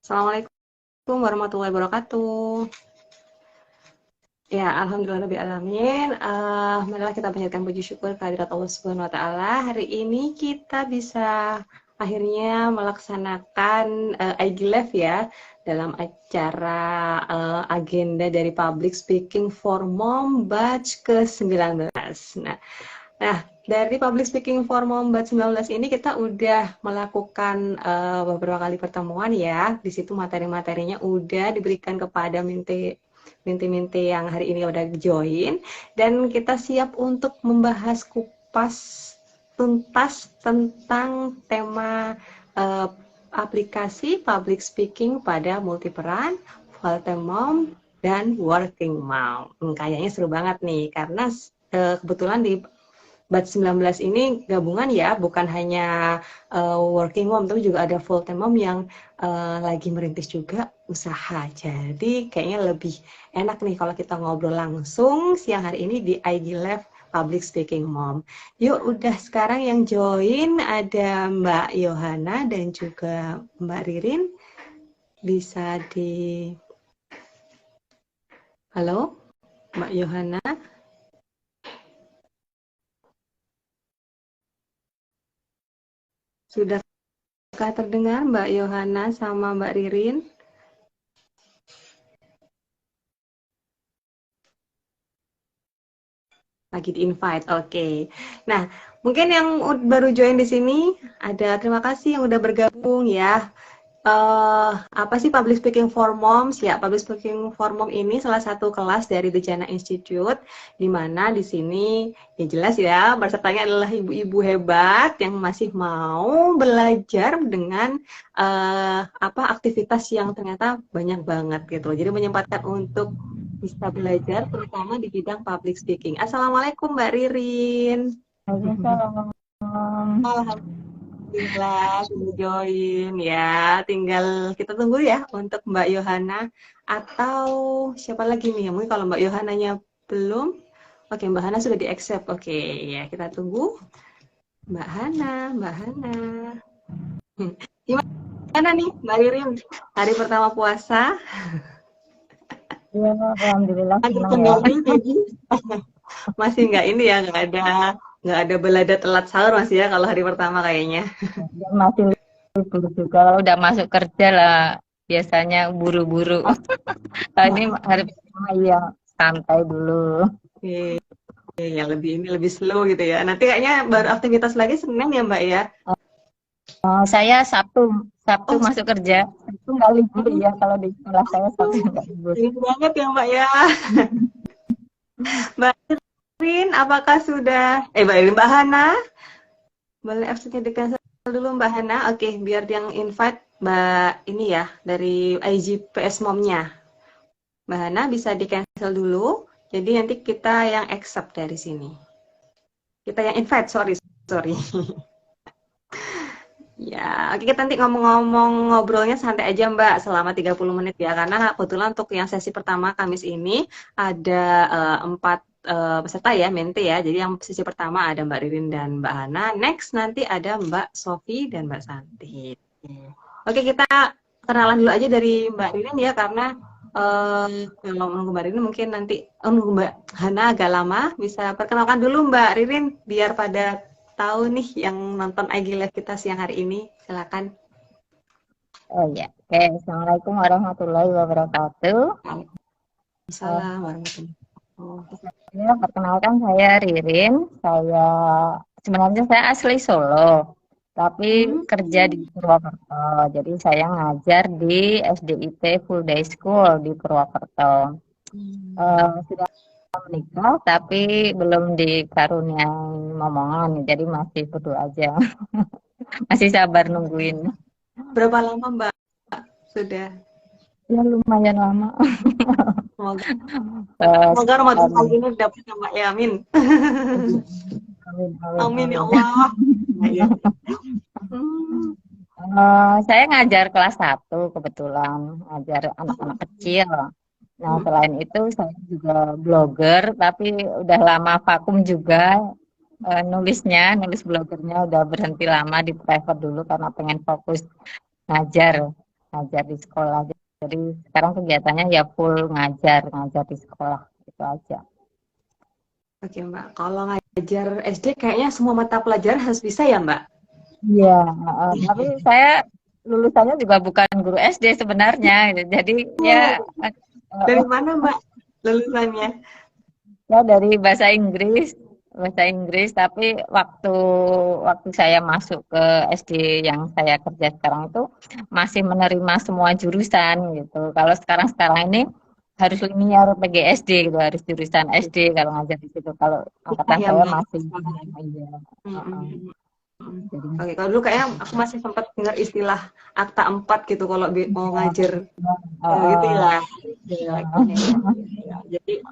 Assalamualaikum warahmatullahi wabarakatuh. Ya, alhamdulillahirabbil alamin. Marilah kita panjatkan puji syukur kehadirat Allah Subhanahu wa taala. Hari ini kita bisa akhirnya melaksanakan IG Live ya dalam acara agenda dari Public Speaking for Mom batch ke-19. Nah, dari Public Speaking for Mom batch 19 ini kita udah melakukan beberapa kali pertemuan ya. Di situ materi-materinya udah diberikan kepada Minti yang hari ini udah join, dan kita siap untuk membahas kupas tuntas tentang tema aplikasi public speaking pada multiperan, full time mom, dan working mom. Kayaknya seru banget nih, karena kebetulan di batch 19 ini gabungan ya, bukan hanya working mom, tapi juga ada full time mom yang lagi merintis juga usaha. Jadi kayaknya lebih enak nih kalau kita ngobrol langsung siang hari ini di IG Live Public Speaking Mom. Yuk, udah sekarang yang join ada Mbak Yohana dan juga Mbak Ririn. Bisa di... Halo, Mbak Yohana. Sudahkah terdengar Mbak Yohana sama Mbak Ririn? Lagi di invite, oke. Nah, mungkin yang baru join di sini, terima kasih yang udah bergabung ya. Apa sih Public Speaking for Moms? Ya, Public Speaking for Mom ini salah satu kelas dari The Jana Institute, di mana di sini ya jelas ya, pesertanya adalah ibu-ibu hebat yang masih mau belajar dengan aktivitas yang ternyata banyak banget gitu. Jadi menyempatkan untuk bisa belajar terutama di bidang public speaking. Assalamualaikum Mbak Ririn. Waalaikumsalam. Alhamdulillah sudah join ya. Tinggal kita tunggu ya untuk Mbak Yohana atau siapa lagi nih. Mungkin kalau Mbak Yohananya belum. Oke, Mbak Hana sudah di-accept. Oke, ya kita tunggu. Mbak Hana. Gimana nih Mbak Ririn? Hari pertama puasa? Iya, alhamdulillah Ada senang ya. kendali tadi? Masih nggak ada belada telat sahur masih ya kalau hari pertama kayaknya. Dan masih libur juga. Kalau udah masuk kerja lah, biasanya buru-buru. Ini hari pertama ya santai dulu. Oke, yang lebih slow gitu ya. Nanti kayaknya baru aktivitas lagi Senin ya Mbak ya. Saya Sabtu Oh, masuk kerja. Itu nggak libur ya, kalau di sekolah saya Sabtu nggak libur. ini banget ya Mbak ya. Mbak Rin, apakah sudah? Mbak Rin, Mbak Hana, boleh absennya di cancel dulu Mbak Hana. Oke, biar yang invite Mbak ini ya dari IGPS Momnya. Mbak Hana bisa di cancel dulu. Jadi nanti kita yang accept dari sini. Kita yang invite, sorry. Ya, oke, kita nanti ngomong-ngomong ngobrolnya santai aja Mbak selama 30 menit ya, karena kebetulan untuk yang sesi pertama Kamis ini ada 4 peserta ya, mente ya. Jadi yang sesi pertama ada Mbak Ririn dan Mbak Hana, next nanti ada Mbak Sofi dan Mbak Santi. Oke, kita kenalan dulu aja dari Mbak Ririn ya, karena kalau menunggu Mbak Ririn mungkin nanti nunggu Mbak Hana agak lama. Bisa perkenalkan dulu Mbak Ririn biar pada tahu nih yang nonton IG Live kita siang hari ini. Silakan. Oh ya, oke. Assalamualaikum warahmatullahi wabarakatuh. Waalaikumsalam warahmatullahi wabarakatuh. Ya, perkenalkan saya Ririn. Sebenarnya saya asli Solo, tapi kerja di Purwokerto. Jadi saya ngajar di SDIT Full Day School di Purwokerto. Sudah menikah, tapi belum dikaruniai momongan, jadi masih berdua aja. Masih sabar nungguin. Berapa lama Mbak sudah? Ya lumayan lama. Semoga Ramadan kali ini dapat Mbak ya, amin. Amin ya Allah. Saya ngajar kelas 1 kebetulan, ngajar anak-anak kecil. Nah, selain itu saya juga blogger, tapi udah lama vakum juga. Nulis blogernya udah berhenti lama di private dulu karena pengen fokus ngajar. ngajar di sekolah. Jadi sekarang kegiatannya ya full ngajar di sekolah itu aja. Oke Mbak, kalau ngajar SD kayaknya semua mata pelajaran harus bisa ya Mbak? Iya, tapi saya lulusannya juga bukan guru SD sebenarnya, gitu. Jadi ya, Oh, dari mana Mbak lulusannya? ya dari bahasa Inggris. Tapi waktu waktu saya masuk ke SD yang saya kerja sekarang itu masih menerima semua jurusan gitu. Kalau sekarang ini harus linear PGSD gitu, harus jurusan SD kalau ngajar di situ. Kalau Susah angkatan ya saya Mbak. masih, Sekarang. iya, heeh. Mm-mm. Jadi Oke, kalau dulu kayaknya aku masih sempat dengar istilah akta 4 gitu kalau mau iya, ngajar gitu heeh, ya. iya. Oke, ya. Jadi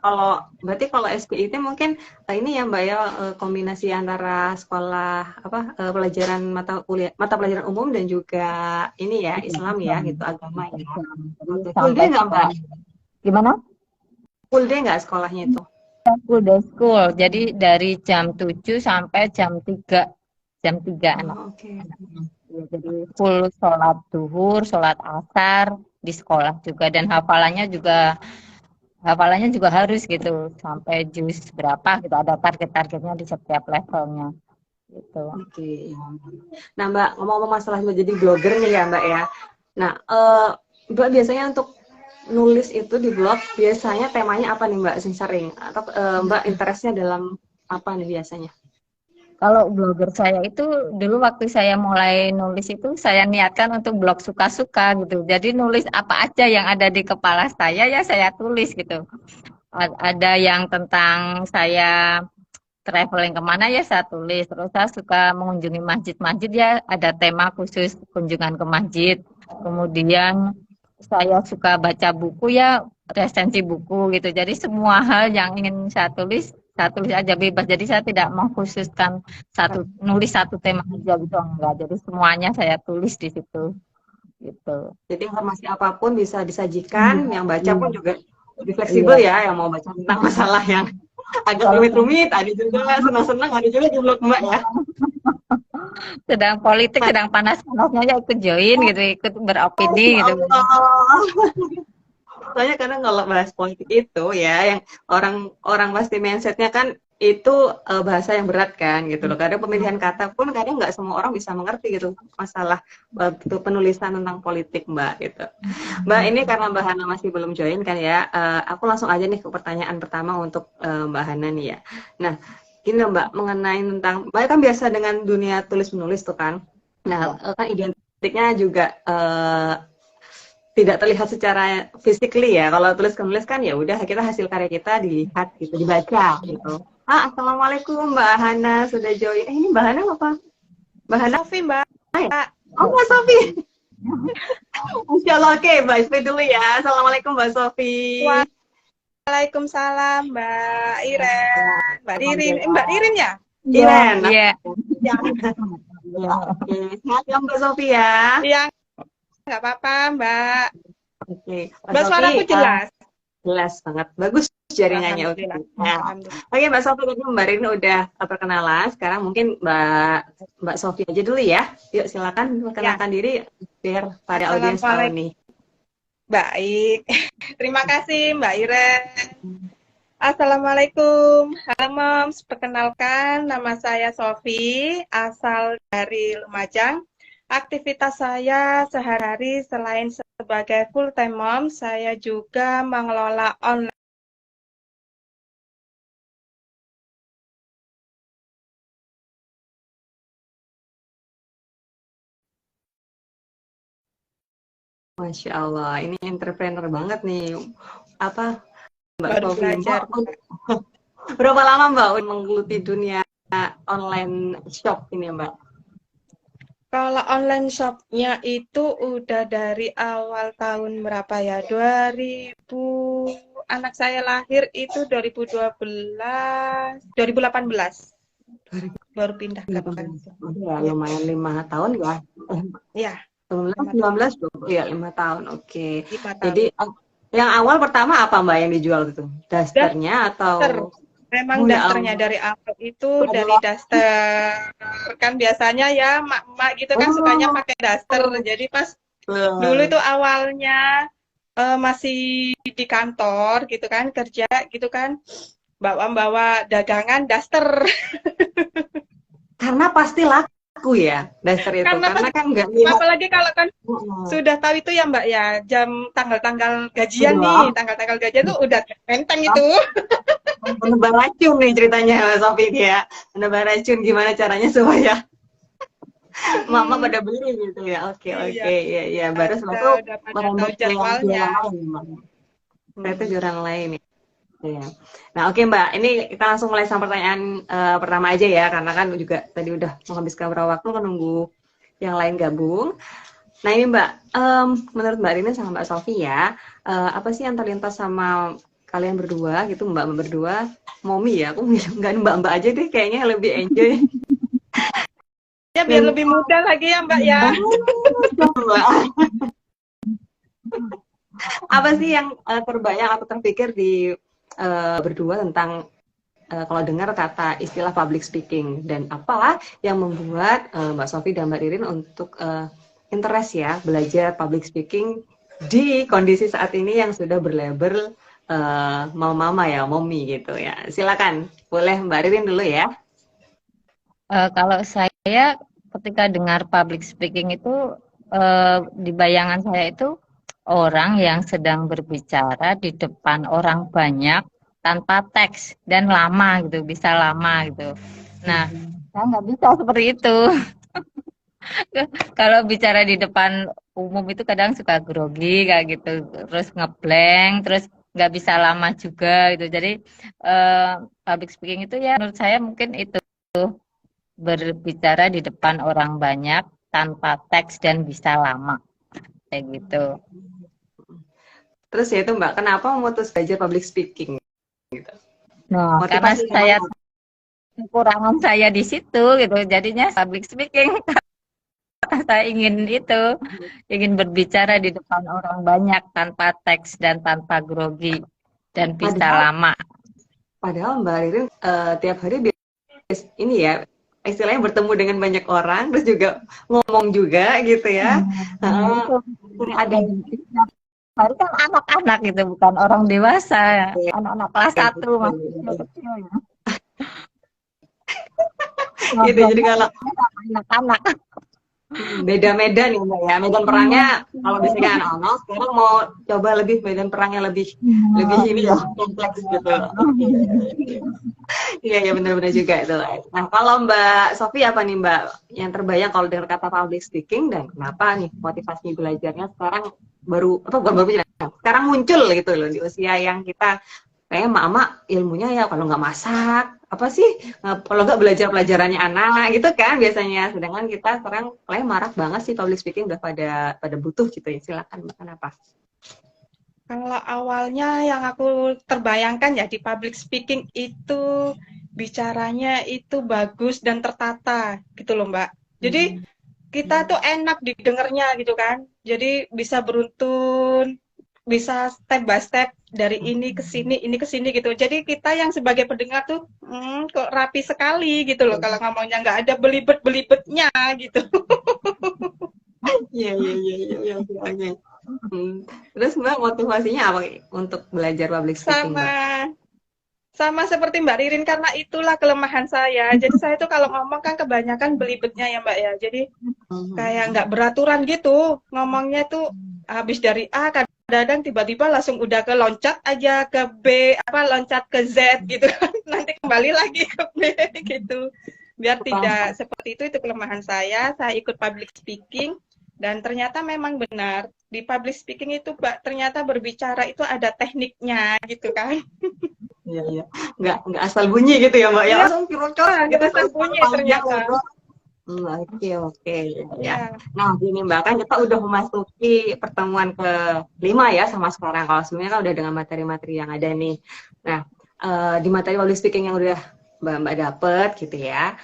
berarti kalau SPIT mungkin ini ya Mbak ya, kombinasi antara sekolah apa pelajaran mata pelajaran umum dan juga ini ya Iya, Islam ya Islam. gitu agama Iya, ya. Islam. Jadi Oke, full sampai day nggak Mbak? sekarang. Gimana? Full day nggak sekolahnya itu? Full day school. Jadi dari jam 7 sampai jam 3 anak. Oh, oke. Anaknya. Ya, jadi full sholat duhur, sholat asar di sekolah juga dan hafalannya juga harus gitu sampai juz berapa gitu ada target-targetnya di setiap levelnya gitu. Oke. Nah Mbak, ngomong-ngomong masalah menjadi blogger nih ya Mbak ya. Nah, Mbak biasanya untuk nulis itu di blog, biasanya temanya apa nih Mbak sering? Atau Mbak interestnya dalam apa nih biasanya? Kalau blogger saya itu dulu waktu saya mulai nulis itu saya niatkan untuk blog suka-suka gitu. Jadi nulis apa aja yang ada di kepala saya ya saya tulis gitu. Ada yang tentang saya traveling kemana ya saya tulis. Terus saya suka mengunjungi masjid-masjid ya ada tema khusus kunjungan ke masjid. Kemudian saya suka baca buku ya resensi buku gitu. Jadi semua hal yang ingin saya tulis aja bebas. Jadi saya tidak mengkhususkan nulis satu tema aja gitu enggak. Jadi semuanya saya tulis di situ gitu. Jadi informasi apapun bisa disajikan, Iya, yang baca iya, pun juga lebih iya. fleksibel ya, yang mau baca tentang masalah yang agak Kalau rumit-rumit, ada juga senang-senang, ada juga di blog Mbak ya. sedang politik, sedang panas-panasnya ya ikut join gitu, ikut beropini Masya gitu. Allah. Soalnya kadang kalau bahas politik itu ya, yang orang pasti mindsetnya kan itu bahasa yang berat kan gitu loh. Kadang pemilihan kata pun kadang nggak semua orang bisa mengerti gitu masalah itu penulisan tentang politik Mbak gitu. Mbak ini karena Mbak Hana masih belum join kan ya, aku langsung aja nih ke pertanyaan pertama untuk Mbak Hana nih ya. Nah, gini loh, Mbak mengenai tentang Mbak kan biasa dengan dunia tulis menulis tuh kan. Nah, kan identiknya juga tidak terlihat secara physically ya. Kalau tulis menulis kan ya udah kita hasil karya kita dilihat gitu, dibaca gitu. Assalamualaikum Mbak Hana sudah join. Ini Mbak Hana apa? Mbak Hana Sofi Mbak. Oh Mbak Sofi. Insya Allah oke Mbak Sofi dulu ya. Assalamualaikum Mbak Sofi. Waalaikumsalam Mbak Iren. Mbak Ririn. Mbak Ririn ya? Iren. Iya. Oke, sehat ya Mbak Sofi ya. Iya. Nggak apa-apa Mbak. Oke, Mbak suaraku jelas. Jelas banget. Bagus jaringannya. Oke. Nah, oke Mbak Sofi tadi Mbak Rini udah perkenalan. Sekarang mungkin Mbak Sofi aja dulu ya. Yuk silakan perkenalkan diri biar pada audiens tahu nih. Baik. Terima kasih Mbak Iren. Assalamualaikum. Halo Moms, perkenalkan nama saya Sofi, asal dari Lumajang. Aktivitas saya sehari-hari selain sebagai full-time mom, saya juga mengelola online. Masya Allah, ini entrepreneur banget nih. Apa Mbak Baru Sofi? belajar. Berapa lama Mbak menggeluti dunia online shop ini Mbak? Kalau online shop-nya itu udah dari awal tahun berapa ya? 2000, anak saya lahir itu 2012, 2018. Baru pindah ke Pekanbaru. Ya, lumayan 5 tahun ya. Iya. 19, 20, ya 5 tahun. Oke. 5 tahun. Jadi yang awal pertama apa Mbak yang dijual itu? Dasternya atau? Memang dasternya dari awal itu dari daster. Kan biasanya ya mak-mak gitu kan sukanya pakai daster. Jadi pas Dulu Betul. itu awalnya masih di kantor gitu kan, kerja gitu kan, bawa-bawa dagangan daster. Karena pasti laku ya daster itu, Karena pas karena kan nggak lihat. apalagi kalau kan Heeh. sudah tahu itu ya Mbak ya, jam tanggal-tanggal gajian nih, Sudah tanggal-tanggal gajian tuh udah enteng itu. menebar racun nih ceritanya Mas Sofi ini ya. Menebar racun gimana caranya supaya mama Mm-mm. pada beli gitu ya. Oke, Iya, oke, iya, iya. Baru setelah itu udah pada tahu merembet ke yang jadwalnya. jualan lain, Mbak. Setelah itu Mm-mm. jualan lain ya. Iya. Nah, oke Mbak, ini kita langsung mulai sama pertanyaan pertama aja ya, karena kan juga tadi udah menghabiskan beberapa waktu menunggu yang lain gabung. Nah ini Mbak, menurut Mbak Rina sama Mbak Sofi ya, apa sih yang terlintas sama kalian berdua gitu, Mbak berdua, Momi ya, aku nggak Mbak-Mbak aja deh, kayaknya lebih enjoy. Ya biar Dan lebih mudah lagi ya Mbak ya. Mbak, apa sih yang terbayang atau terpikir di berdua tentang kalau dengar kata istilah public speaking dan apa yang membuat Mbak Sofi dan Mbak Ririn untuk interest ya belajar public speaking di kondisi saat ini yang sudah berlabel mama ya, mommy gitu ya. Silakan, boleh Mbak Ririn dulu ya. Kalau saya ketika dengar public speaking itu di bayangan saya itu orang yang sedang berbicara di depan orang banyak tanpa teks dan lama gitu, bisa lama gitu. Nah, saya nggak bisa seperti itu. Kalau bicara di depan umum itu kadang suka grogi kayak gitu, terus ngeblank, terus nggak bisa lama juga gitu. Jadi eh, public speaking itu ya menurut saya mungkin itu berbicara di depan orang banyak tanpa teks dan bisa lama kayak gitu. Terus ya itu Mbak, kenapa memutus belajar public speaking gitu? Nah, karena Motivasinya saya apa? kekurangan saya di situ gitu, jadinya public speaking saya ingin itu, ingin berbicara di depan orang banyak tanpa teks dan tanpa grogi dan bisa Padahal lama. padahal Mbak Ririn tiap hari ini ya istilahnya bertemu dengan banyak orang terus juga ngomong juga gitu ya. Nah, Heeh. itu Sering ada hari kan anak-anak gitu, bukan orang dewasa, anak-anak kelas satu masih kecil ya. gitu. Jadi Ngobrolnya kalau sama anak-anak. beda medan ya Mbak ya. Medan perangnya kalau biasanya anak-anak sekarang mau coba lebih medan perangnya lebih lebih ini ya kompleks gitu. Oke. Iya ya benar-benar juga itu. Nah kalau Mbak Sofi apa nih Mbak yang terbayang kalau dengar kata public speaking dan kenapa nih motivasi belajarnya sekarang baru apa bukan baru sekarang muncul gitu loh di usia yang kita kayaknya mak-mak ilmunya ya kalau nggak masak apa sih kalau nggak belajar pelajarannya anak gitu kan biasanya sedangkan kita sekarang kayak marak banget sih public speaking udah pada butuh gitu ya silakan Mbak kenapa. Kalau awalnya yang aku terbayangkan ya di public speaking itu bicaranya itu bagus dan tertata gitu loh Mbak. Jadi kita tuh enak didengarnya gitu kan. Jadi bisa beruntun, bisa step by step dari ini ke sini gitu. Jadi kita yang sebagai pendengar tuh kok rapi sekali gitu loh kalau ngomongnya nggak ada belibet-belibetnya gitu. Iya iya iya iya iya iya. Terus Mbak motivasinya apa untuk belajar public speaking Sama Mbak? sama seperti Mbak Ririn karena itulah kelemahan saya. Jadi saya tuh kalau ngomong kan kebanyakan belibetnya ya Mbak ya. Jadi kayak nggak beraturan gitu. Ngomongnya tuh habis dari A kadang-kadang tiba-tiba langsung udah ke loncat aja ke B, apa loncat ke Z gitu kan. Nanti kembali lagi ke B gitu. Biar tidak Paham. seperti itu kelemahan saya. Saya ikut public speaking dan ternyata memang benar di public speaking itu Mbak ternyata berbicara itu ada tekniknya gitu kan. Iya iya. Nggak asal bunyi gitu ya Mbak ya Iya, langsung curcol gitu nggak asal terus bunyi panjang ternyata. lebar. Oke oke ya. Iya. Nah gini Mbak kan kita udah memasuki pertemuan ke-5 ya sama sekarang kalau sebelumnya kan udah dengan materi-materi yang ada nih. Nah di materi public speaking yang udah Mbak dapet gitu ya.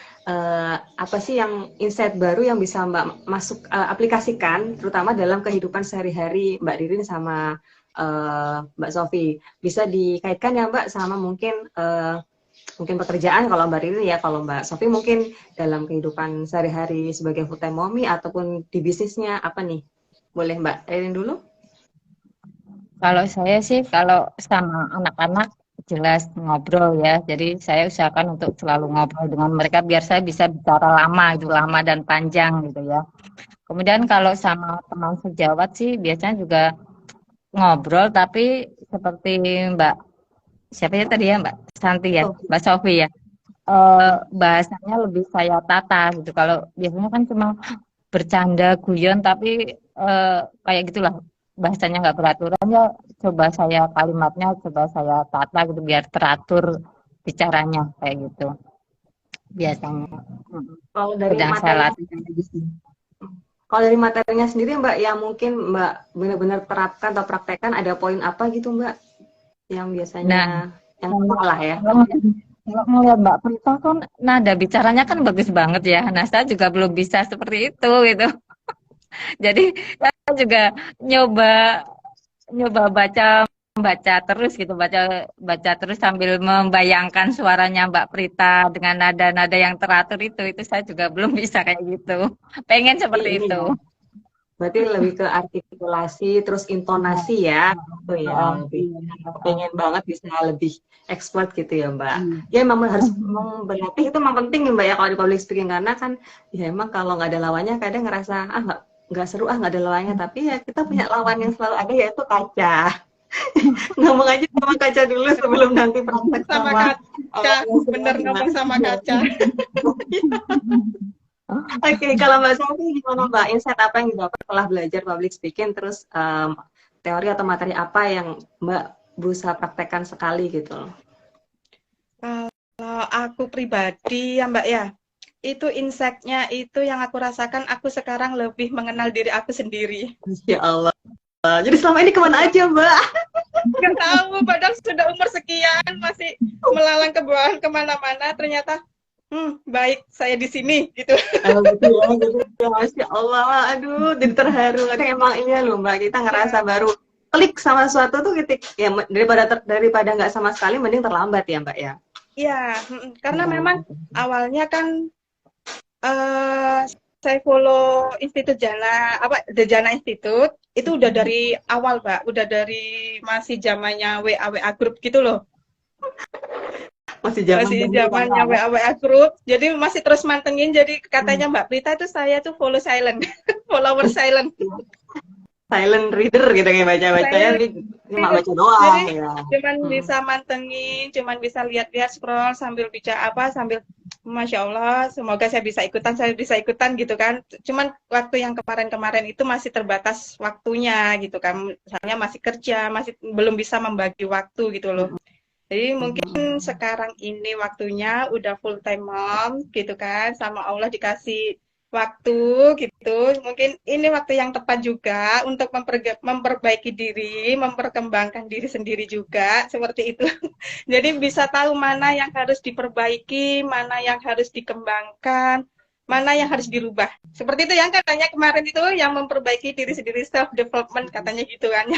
Apa sih yang insight baru yang bisa Mbak masuk aplikasikan terutama dalam kehidupan sehari-hari Mbak Ririn sama Mbak Sofi bisa dikaitkan ya Mbak sama mungkin mungkin pekerjaan kalau Mbak Ririn ya kalau Mbak Sofi mungkin dalam kehidupan sehari-hari sebagai full time mommy ataupun di bisnisnya apa nih Boleh Mbak Erin dulu? Kalau saya sih, kalau sama anak-anak jelas ngobrol ya. Jadi saya usahakan untuk selalu ngobrol dengan mereka biar saya bisa bicara lama itu, lama dan panjang gitu ya. Kemudian kalau sama teman sejawat sih biasanya juga ngobrol, tapi seperti Mbak siapa ya tadi ya, Mbak Santi ya, Oke. Mbak Sofi ya. Bahasanya lebih saya tata gitu. Kalau biasanya kan cuma bercanda guyon tapi kayak gitulah, bahasanya nggak beraturan ya, coba saya kalimatnya coba saya tata gitu biar teratur bicaranya kayak gitu biasanya. Kalau dari Udah saya materinya, latih di sini. kalau dari materinya sendiri Mbak, yang mungkin Mbak benar-benar terapkan atau praktekkan, ada poin apa gitu Mbak yang Nah, biasanya yang kalau salah ya? kalau melihat Mbak Prita kan nada bicaranya kan bagus banget ya. Nah, saya juga belum bisa seperti itu gitu. Jadi saya juga nyoba nyoba baca terus gitu, baca baca terus sambil membayangkan suaranya Mbak Prita dengan nada-nada yang teratur itu saya juga belum bisa kayak gitu. Pengen Berarti seperti ini itu. ya, berarti lebih ke artikulasi, terus Iya, intonasi ya, itu ya lebih. iya, Pengen banget bisa lebih expert gitu ya Mbak. iya. Ya memang harus berlatih, itu memang penting ya Mbak ya kalau di public speaking, karena kan ya emang kalau nggak ada lawannya kadang ngerasa ah nggak seru, ah nggak ada lawannya, tapi ya kita punya lawan yang selalu ada, yaitu kaca. Ngomong aja sama kaca dulu sebelum nanti praktek Sama sama kaca, orang yang bener sebenarnya. ngomong sama kaca. Oke, kalau Mbak Sofi gimana Mbak? Insight apa yang didapat setelah belajar public speaking, terus teori atau materi apa yang Mbak berusaha praktekkan sekali gitu? Kalau aku pribadi ya Mbak ya, itu insight-nya itu yang aku rasakan, aku sekarang lebih mengenal diri aku sendiri. Masya Allah. Jadi selama ini kemana aja Mbak? Nggak tahu, padahal sudah umur sekian masih melalang ke bawah kemana-mana, ternyata baik saya di sini gitu. Gitu ya, gitu ya. Masya Allah. Aduh, jadi terharu. Kadang emang ini loh Mbak, kita ngerasa Ya, baru klik sama suatu tuh ketik ya, daripada nggak sama sekali mending terlambat ya Mbak ya. ya, karena Ya. memang awalnya kan saya follow Institut Jana, The Jana Institute, itu udah dari awal, Mbak. Udah dari masih zamannya WA Group gitu loh. Masih zaman Masih dulu kan zamannya ya. WA Group. Jadi masih terus mantengin. Jadi katanya Mbak Prita itu saya tuh follow silent. Follower silent. Silent reader gitu kayak baca-bacanya Silent tapi cuma reader. baca doang Jadi ya. cuman bisa mantengin, cuman bisa lihat-lihat scroll sambil bicara sambil Masya Allah, semoga saya bisa ikutan gitu kan. Cuman waktu yang kemarin-kemarin itu masih terbatas waktunya gitu kan. Misalnya masih kerja, masih belum bisa membagi waktu gitu loh. Jadi mungkin sekarang ini waktunya udah full time mom gitu kan, sama Allah dikasih waktu gitu. Mungkin ini waktu yang tepat juga untuk memperbaiki diri, memperkembangkan diri sendiri juga seperti itu. Jadi bisa tahu mana yang harus diperbaiki, mana yang harus dikembangkan, mana yang harus dirubah. Seperti itu yang katanya kemarin itu yang memperbaiki diri sendiri, self development katanya gitu kan.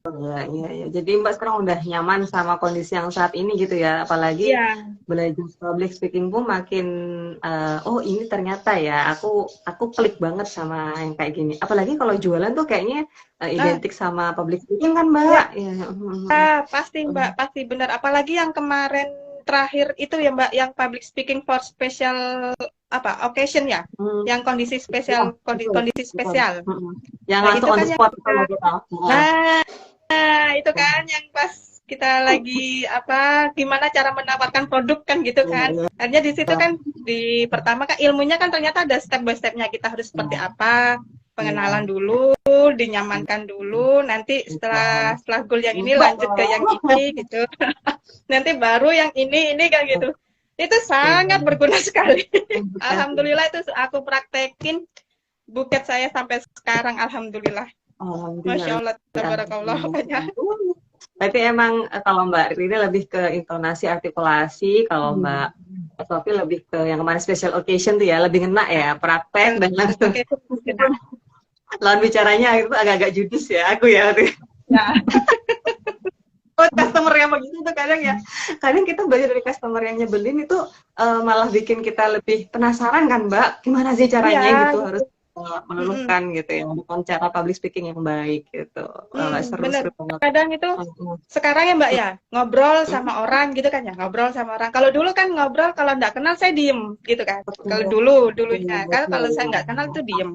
Ya, iya, iya. Jadi Mbak sekarang udah nyaman sama kondisi yang saat ini gitu ya. Apalagi Iya. belajar public speaking pun makin oh ini ternyata ya aku klik banget sama yang kayak gini. Apalagi kalau jualan tuh kayaknya identik sama public speaking kan Mbak. Ya, Ya. pasti Mbak, pasti benar. Apalagi yang kemarin terakhir itu ya Mbak, yang public speaking for special occasion ya, yang kondisi Ya, spesial, betul, kondisi betul. spesial. Yang Nah langsung itu on kan the yang spot kita, kalau kita. nah itu kan yang pas kita lagi gimana cara menawarkan produk kan gitu Iya, kan. iya. Akhirnya di situ kan di pertama kan ilmunya kan ternyata ada step by stepnya, kita harus seperti apa, pengenalan dulu, dinyamankan dulu, nanti setelah goal yang ini lanjut ke yang ini gitu. Nanti baru yang ini kan gitu. Itu sangat berguna sekali. Alhamdulillah itu aku praktekin buket saya sampai sekarang, alhamdulillah. Masya Allah, tabarakallah. Tapi emang kalau Mbak Riri lebih ke intonasi, artikulasi, kalau Mbak Sofi lebih ke yang kemarin special occasion tuh ya, lebih ngena ya, praktek dan langsung lawan bicaranya itu agak-agak judis ya, aku ya. Ya. Oh, customer yang begitu tuh kadang kita belajar dari customer yang nyebelin itu malah bikin kita lebih penasaran kan Mbak, gimana sih caranya Iya, gitu harus meluluhkan gitu ya, dengan cara public speaking yang baik gitu. Wah, Bener. seru-seru banget. Kadang itu sekarang ya Mbak ya, ngobrol sama orang gitu kan ya, ngobrol sama orang. Kalau dulu kan ngobrol, kalau nggak kenal saya diem gitu kan. Kalau dulunya, kalau saya nggak kenal itu diem.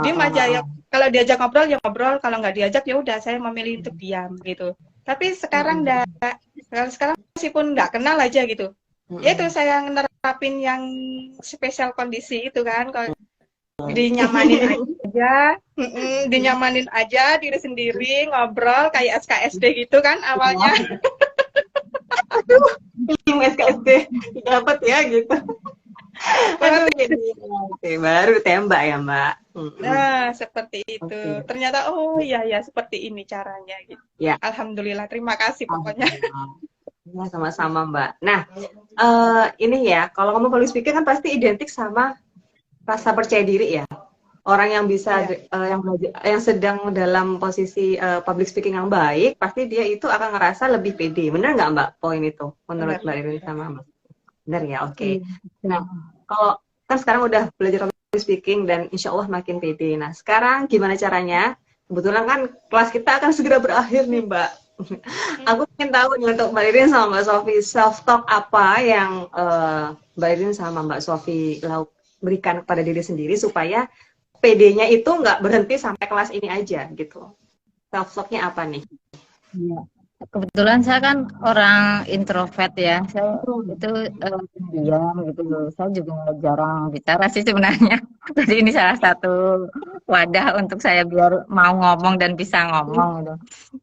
Diem aja ya. Kalau diajak ngobrol, kalau nggak diajak ya udah saya memilih untuk diam gitu. Tapi sekarang sekarang meskipun nggak kenal aja gitu. Ya itu saya nerapin yang spesial kondisi itu kan. Kalau dinyamanin aja diri sendiri, ngobrol kayak SKSD gitu kan awalnya. Film SKSD dapat ya gitu. Oke, baru tembak ya Mbak. Nah, seperti itu. Ternyata oh iya ya seperti ini caranya gitu. Ya. Alhamdulillah, terima kasih pokoknya. Ya, sama-sama Mbak. Nah, ini ya, kalau kamu public speaking kan pasti identik sama rasa percaya diri ya. Orang yang bisa yang sedang dalam posisi public speaking yang baik, pasti dia itu akan ngerasa lebih pede. Benar nggak Mbak poin itu menurut Mbak Irin sama Mbak? Benar ya, oke. Nah, kalau kan sekarang udah belajar public speaking dan insya Allah makin pede. Nah, sekarang gimana caranya? Kebetulan kan kelas kita akan segera berakhir nih Mbak. Aku ingin tahu nih untuk Mbak Irin sama Mbak Sofi, self-talk apa yang Mbak Irin sama Mbak Sofi berikan kepada diri sendiri supaya PD-nya itu nggak berhenti sampai kelas ini aja gitu. Self-talk-nya apa nih? Iya. Kebetulan saya kan orang introvert ya, saya itu diam gitu loh. Saya juga jarang bicara sih sebenarnya. Jadi ini salah satu wadah untuk saya biar mau ngomong dan bisa ngomong gitu.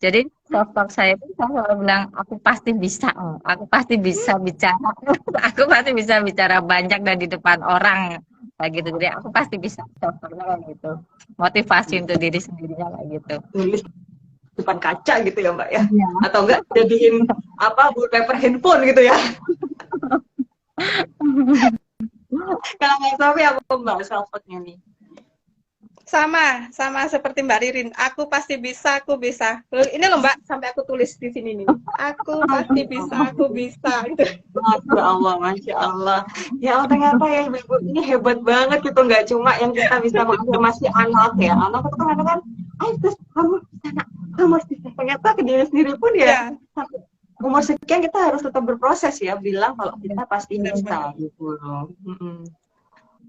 Jadi self talk saya itu saya selalu bilang aku pasti bisa bicara, aku pasti bisa bicara banyak dan di depan orang kayak gitu. Jadi aku pasti bisa self talknya kayak gitu. Motivasi untuk diri sendirinya kayak gitu. Nulis depan kaca gitu ya Mbak ya, atau enggak jadiin wallpaper handphone gitu ya. Kalau Mbak Sofi apa Mbak self-talk-nya nih? Sama seperti Mbak Ririn. Aku pasti bisa, aku bisa. Ini loh Mbak, sampai aku tulis di sini nih. Aku pasti bisa, aku bisa. Gitu. Masya Allah. Ya ternyata ya Ibu ini hebat banget gitu. Nggak cuma yang kita bisa mengafirmasi anak ya. Anak itu kan, ayo terus kamu bisa, kamu harus bisa. Ternyata ke diri sendiri pun ya. Umur sekian kita harus tetap berproses ya. Bilang kalau kita pasti bisa gitu loh.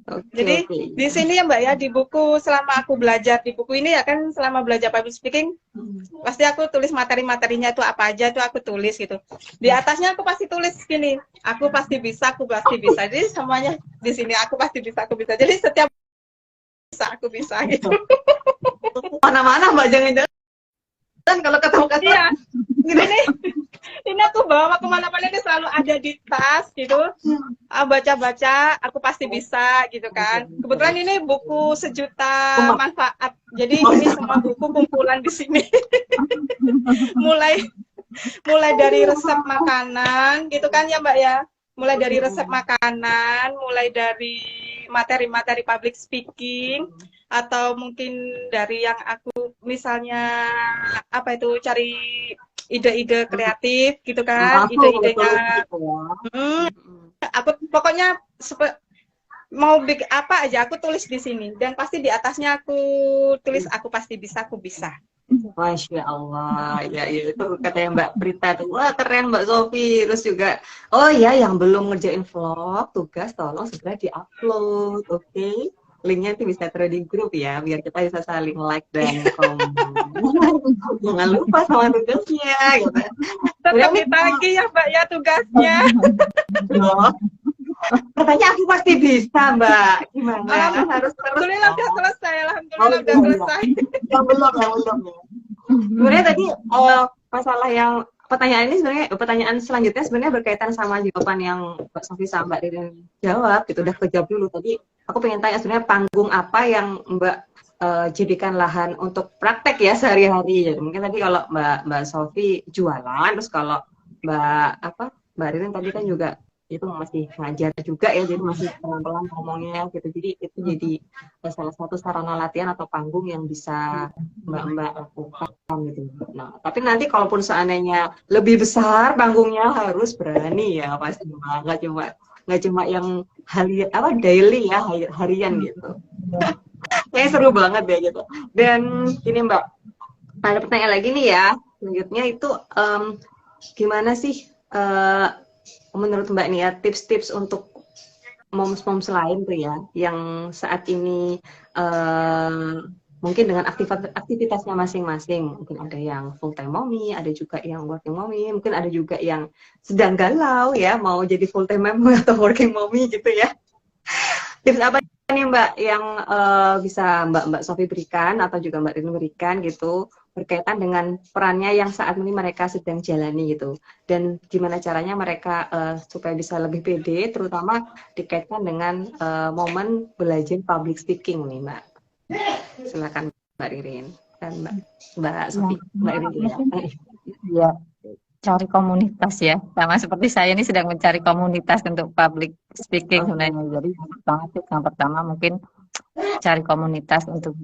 Jadi di sini ya Mbak ya, di buku selama aku belajar di buku ini ya kan, selama belajar public speaking pasti aku tulis materi-materinya itu apa aja itu aku tulis gitu. Di atasnya aku pasti tulis gini, aku pasti bisa, aku pasti bisa. Jadi semuanya di sini aku pasti bisa, aku bisa. Jadi setiap bisa aku bisa gitu. Mana-mana Mbak, jangan kalau ketemu kata ini aku bawa kemana-mana, ini selalu ada di tas gitu. Baca-baca, aku pasti bisa gitu kan. Kebetulan ini buku sejuta manfaat. Jadi ini semua buku kumpulan di sini. mulai dari resep makanan gitu kan ya Mbak ya. Mulai dari resep makanan, mulai dari materi-materi public speaking, atau mungkin dari yang aku misalnya cari ide-ide kreatif gitu kan, ide-idenya. Aku pokoknya mau bikin apa aja aku tulis di sini, dan pasti di atasnya aku tulis aku pasti bisa, aku bisa. Masya Allah, ya itu katanya Mbak Prita tuh, wah keren Mbak Sofi. Terus juga, oh ya yang belum ngerjain vlog, tugas tolong segera di-upload, oke? Linknya itu bisa taruh di grup ya, biar kita bisa saling like dan komen. Jangan lupa sama tugasnya, gitu. Tetap ditagih ya Mbak ya tugasnya. Katanya aku pasti bisa Mbak, gimana? Harus terus. Alhamdulillah udah selesai, alhamdulillah udah selesai. Yang belum. Sebenarnya tadi masalah yang pertanyaan ini sebenarnya, pertanyaan selanjutnya sebenarnya berkaitan sama jawaban yang Mbak Sofi sama Mbak Ririn jawab, gitu. Udah kejawab dulu tadi. Aku pengen tanya sebenarnya panggung apa yang Mbak jadikan lahan untuk praktek ya sehari-hari. Jadi mungkin tadi kalau Mbak Sofi jualan, terus kalau Mbak Ririn tadi kan juga itu masih ngajar juga ya, jadi masih pelan-pelan ngomongnya gitu. Jadi itu jadi salah satu sarana latihan atau panggung yang bisa Mbak lakukan gitu. Nah, tapi nanti kalaupun seandainya lebih besar panggungnya harus berani ya pasti nggak cuma yang daily ya, harian gitu. Kayaknya seru banget ya gitu. Dan ini Mbak, ada pertanyaan lagi nih ya. Selanjutnya itu gimana sih menurut Mbak nih ya tips-tips untuk moms-moms lain tuh ya yang saat ini mungkin dengan aktivitasnya masing-masing. Mungkin ada yang full time mommy, ada juga yang working mommy, mungkin ada juga yang sedang galau ya mau jadi full time mommy atau working mommy gitu ya. Tips apa nih Mbak yang bisa Mbak Sofi berikan atau juga Mbak Rin berikan gitu berkaitan dengan perannya yang saat ini mereka sedang jalani gitu, dan gimana caranya mereka supaya bisa lebih pede, terutama dikaitkan dengan momen belajar public speaking nih Mbak. Silakan Mbak Ririn dan Mbak Sofi. Mbak Ririn ya. Ya, cari komunitas ya, sama seperti saya ini sedang mencari komunitas untuk public speaking sebenarnya. Jadi yang pertama mungkin cari komunitas untuk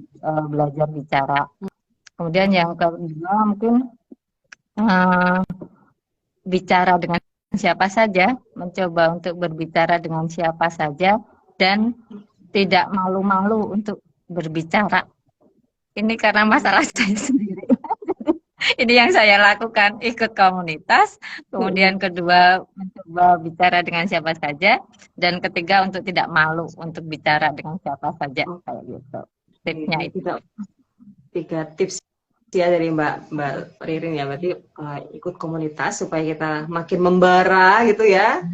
belajar bicara. Kemudian yang kedua mungkin bicara dengan siapa saja, mencoba untuk berbicara dengan siapa saja dan tidak malu-malu untuk berbicara. Ini karena masalah saya sendiri. Ini yang saya lakukan, ikut komunitas, kemudian kedua mencoba bicara dengan siapa saja, dan ketiga untuk tidak malu untuk bicara dengan siapa saja, kayak gitu. Tipsnya itu. 3 tips ya dari Mbak Ririn ya, berarti ikut komunitas supaya kita makin membara gitu ya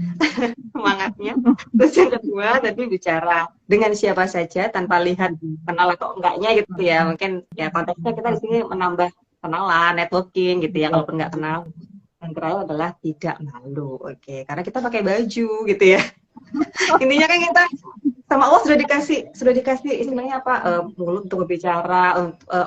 semangatnya. Terus yang kedua tadi bicara dengan siapa saja tanpa lihat kenal atau enggaknya gitu ya, mungkin ya konteksnya kita di sini menambah kenalan, networking gitu ya, kalaupun nggak kenal. Yang terakhir adalah tidak malu, oke, karena kita pakai baju gitu ya. Intinya kan kita sama Allah sudah dikasih istilahnya apa, mulut untuk berbicara,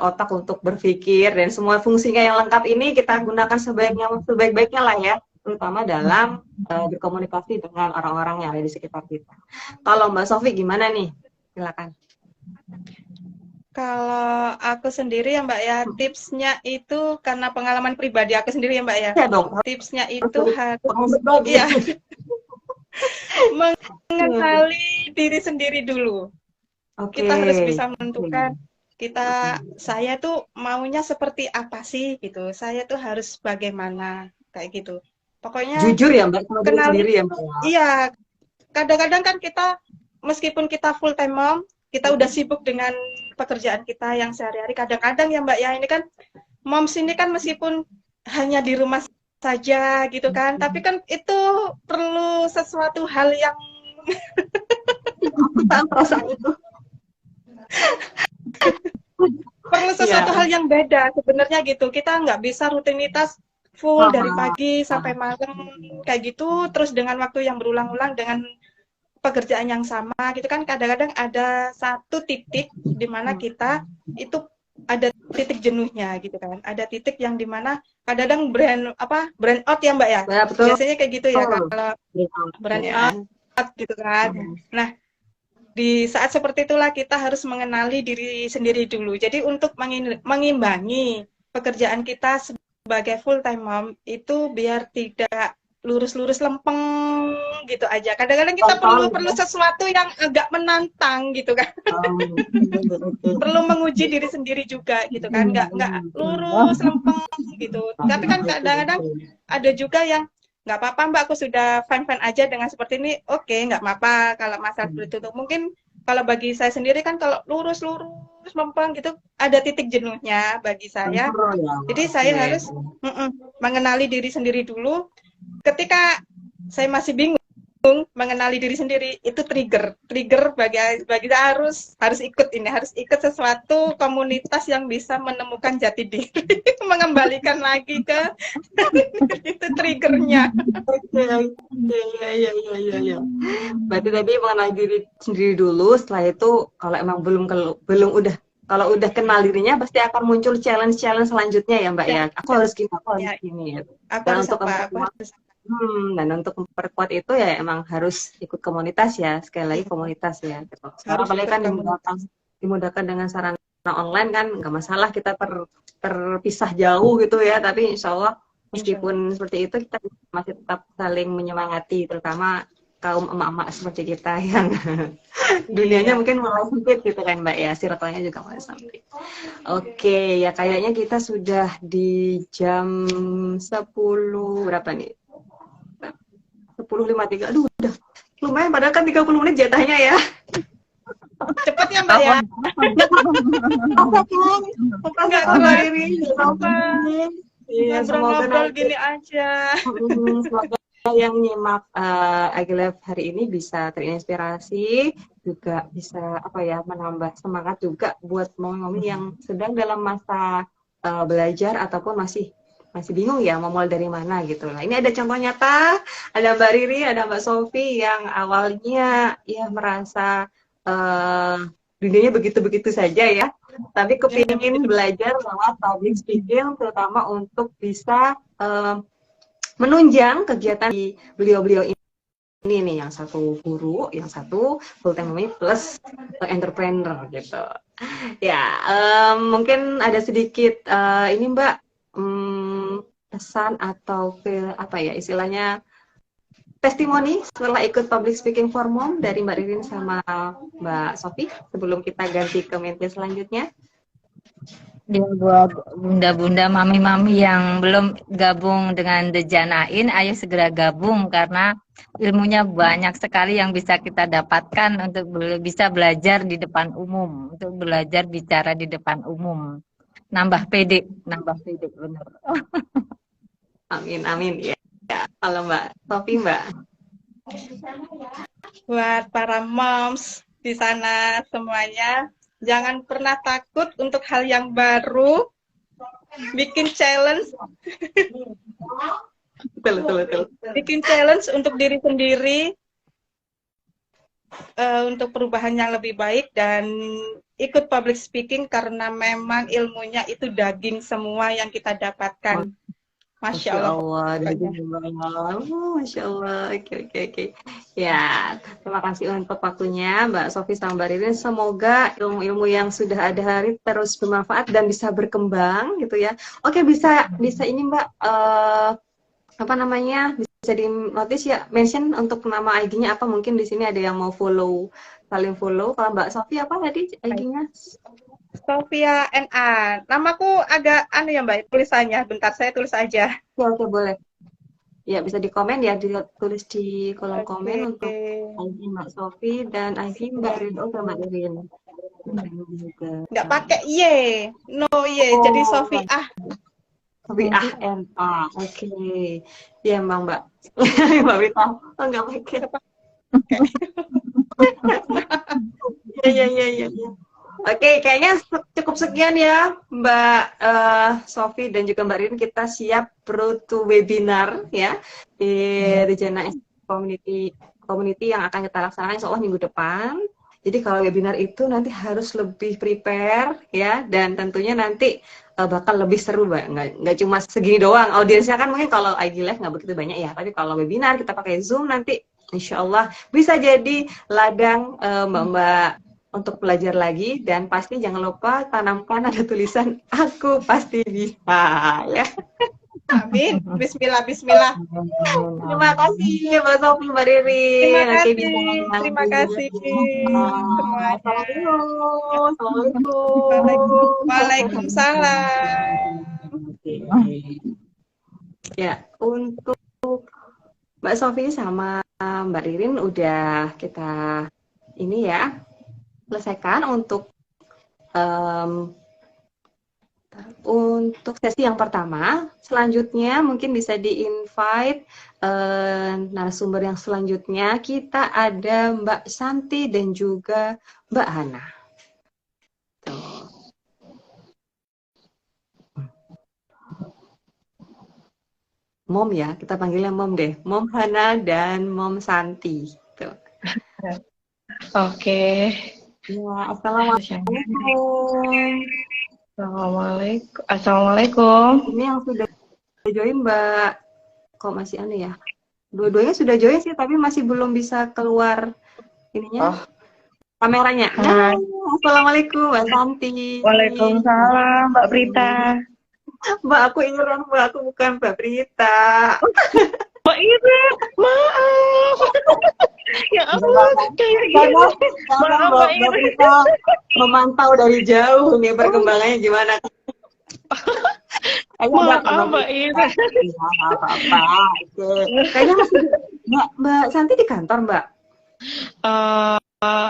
otak untuk berpikir, dan semua fungsinya yang lengkap ini kita gunakan sebaik-baiknya lah ya, terutama dalam berkomunikasi dengan orang-orang yang ada di sekitar kita. Kalau Mbak Sofi gimana nih? Silakan. Kalau aku sendiri ya Mbak ya, tipsnya itu karena pengalaman pribadi aku sendiri ya Mbak ya. Ya dong. Tipsnya itu harus ya, mengenali diri sendiri dulu. Kita harus bisa menentukan saya tuh maunya seperti apa sih gitu. Saya tuh harus bagaimana kayak gitu. Pokoknya jujur ya Mbak, kenal sendiri ya Mbak. Iya. Kadang-kadang kan kita meskipun kita full time mom, kita udah sibuk dengan pekerjaan kita yang sehari-hari. Kadang-kadang ya Mbak ya, ini kan moms ini kan meskipun hanya di rumah saja gitu kan, tapi kan itu perlu sesuatu hal yang perasaan itu perlu sesuatu hal yang beda sebenarnya gitu. Kita nggak bisa rutinitas full dari pagi sampai malam kayak gitu, terus dengan waktu yang berulang-ulang dengan pekerjaan yang sama gitu kan. Kadang-kadang ada satu titik di mana kita itu ada titik jenuhnya gitu kan. Ada titik yang dimana kadang-kadang brand out ya Mbak ya. Ya betul. Biasanya kayak gitu ya kalau brand out gitu kan. Nah, di saat seperti itulah kita harus mengenali diri sendiri dulu. Jadi untuk mengimbangi pekerjaan kita sebagai full time mom itu biar tidak lurus-lurus lempeng gitu aja. Kadang-kadang kita perlu sesuatu yang agak menantang gitu kan. Perlu menguji diri sendiri juga gitu kan. Nggak lurus lempeng gitu. Tapi kan kadang-kadang ada juga yang nggak apa-apa Mbak, aku sudah fine-fine aja dengan seperti ini. Oke, nggak apa-apa kalau masalah seperti itu. Mungkin kalau bagi saya sendiri kan kalau lurus-lurus lempeng gitu ada titik jenuhnya bagi saya. Jadi saya harus mengenali diri sendiri dulu. Ketika saya masih bingung mengenali diri sendiri, itu trigger bagi saya harus ikut sesuatu komunitas yang bisa menemukan jati diri, mengembalikan lagi ke itu triggernya. Iya. Berarti tadi mengenali diri sendiri dulu, setelah itu kalau emang kalau udah kenal dirinya pasti akan muncul challenge selanjutnya ya Mbak ya. Aku harus gini, dan untuk memperkuat itu ya emang harus ikut komunitas ya, sekali lagi komunitas ya. Apalagi kan dimudahkan dengan sarana online kan, nggak masalah kita terpisah jauh gitu ya, tapi insya Allah meskipun seperti itu kita masih tetap saling menyemangati, terutama kaum emak-emak seperti kita yang dunianya mungkin mulai sempit gitu kan Mbak ya, circle-nya juga mulai sempit. Oke, ya kayaknya kita sudah di jam 10 berapa nih? 10.53. Aduh, udah lumayan padahal kan 30 menit jatahnya ya. Cepet ya Mbak ya. Enggak Mbak Riri. Iya, semoga Ngobrol-ngobrol nanti gini aja. semoga yang nyimak Agi Live hari ini bisa terinspirasi, juga bisa apa ya, menambah semangat juga buat momen-momen yang sedang dalam masa belajar ataupun masih bingung ya mau mulai dari mana gitu lah. Ini ada contoh nyata, ada Mbak Riri, ada Mbak Sofi yang awalnya ya merasa dunianya begitu-begitu saja ya, tapi kepingin belajar lewat public speaking, terutama untuk bisa menunjang kegiatan di beliau-beliau ini nih, yang satu guru, yang satu full time mami plus entrepreneur gitu. Ya, mungkin ada sedikit ini Mbak, pesan atau apa ya istilahnya, testimoni setelah ikut public speaking for mom dari Mbak Ririn sama Mbak Sofi sebelum kita ganti ke materi selanjutnya. Dia buat bunda-bunda, mami-mami yang belum gabung dengan The Janain, ayo segera gabung karena ilmunya banyak sekali yang bisa kita dapatkan untuk bisa belajar di depan umum, untuk belajar bicara di depan umum. Nambah pede benar. Amin, amin ya. Kalau Mbak Sofi, Mbak. Buat para moms di sana semuanya, jangan pernah takut untuk hal yang baru, bikin challenge. Betul. Bikin challenge untuk diri sendiri, untuk perubahan yang lebih baik, dan ikut public speaking karena memang ilmunya itu daging semua yang kita dapatkan. Masya Allah. Masya Allah. Oke. Ya, terima kasih untuk waktunya Mbak Sofi sama Mbak Ririn. Semoga ilmu-ilmu yang sudah ada hari terus bermanfaat dan bisa berkembang gitu ya. Oke, bisa ini Mbak, apa namanya, bisa di notice ya, mention untuk nama ID-nya apa, mungkin di sini ada yang mau saling follow. Kalau Mbak Sofi apa tadi ID-nya? Sofia NA. Namaku agak aneh ya Mbak tulisannya. Bentar saya tulis aja. Oke, boleh. Ya, bisa di komen ya, ditulis di kolom komen untuk ID Mbak Sofi dan ID Mbak Ririn sama Mbak Ririn. Nggak pakai Y, no Y, jadi Sofiah. Sofiah NA. Oke. Ya, Mbak. Mbak Wita. Oh, nggak pakai. Ya. Oke, kayaknya cukup sekian ya Mbak Sofi dan juga Mbak Ririn. Kita siap road to webinar ya di Rejana Community yang akan kita laksanakan insya Allah minggu depan. Jadi kalau webinar itu nanti harus lebih prepare ya, dan tentunya nanti bakal lebih seru Mbak. Nggak cuma segini doang. Audiensnya kan mungkin kalau IG Live nggak begitu banyak ya, tapi kalau webinar kita pakai Zoom nanti insya Allah bisa jadi ladang Mbak untuk belajar lagi, dan pasti jangan lupa tanamkan ada tulisan aku pasti bisa ya. Amin. Bismillah. Terima kasih Mbak Sofi, Mbak Riri. Terima kasih semuanya. Assalamualaikum. Waalaikumsalam. Ya, untuk Mbak Sofi sama Mbak Ririn udah kita ini ya selesaikan untuk sesi yang pertama. Selanjutnya mungkin bisa di-invite narasumber yang selanjutnya. Kita ada Mbak Santi dan juga Mbak Hana. Tuh. Mom ya, kita panggilnya Mom deh. Mom Hana dan Mom Santi. Tuh. Oke. Ya, assalamualaikum. Assalamualaikum. Ini yang sudah join Mbak, kok masih aneh ya? Dua-duanya sudah join sih, tapi masih belum bisa keluar ininya, kameranya. Nah, assalamualaikum Mbak Santi. Waalaikumsalam Mbak Prita. Mbak, aku ingat Mbak, aku bukan Mbak Prita. Mbak Iren, maaf. Ya ampun, kayak Karena gini. Maaf Mbak Mbak Iren. Prita memantau dari jauh nih perkembangannya gimana. Kayaknya ada Maaf Mbak Mbak Prita. Iren. Iya, nggak apa-apa. Oke. Kayaknya masih Mbak Santi di kantor, Mbak.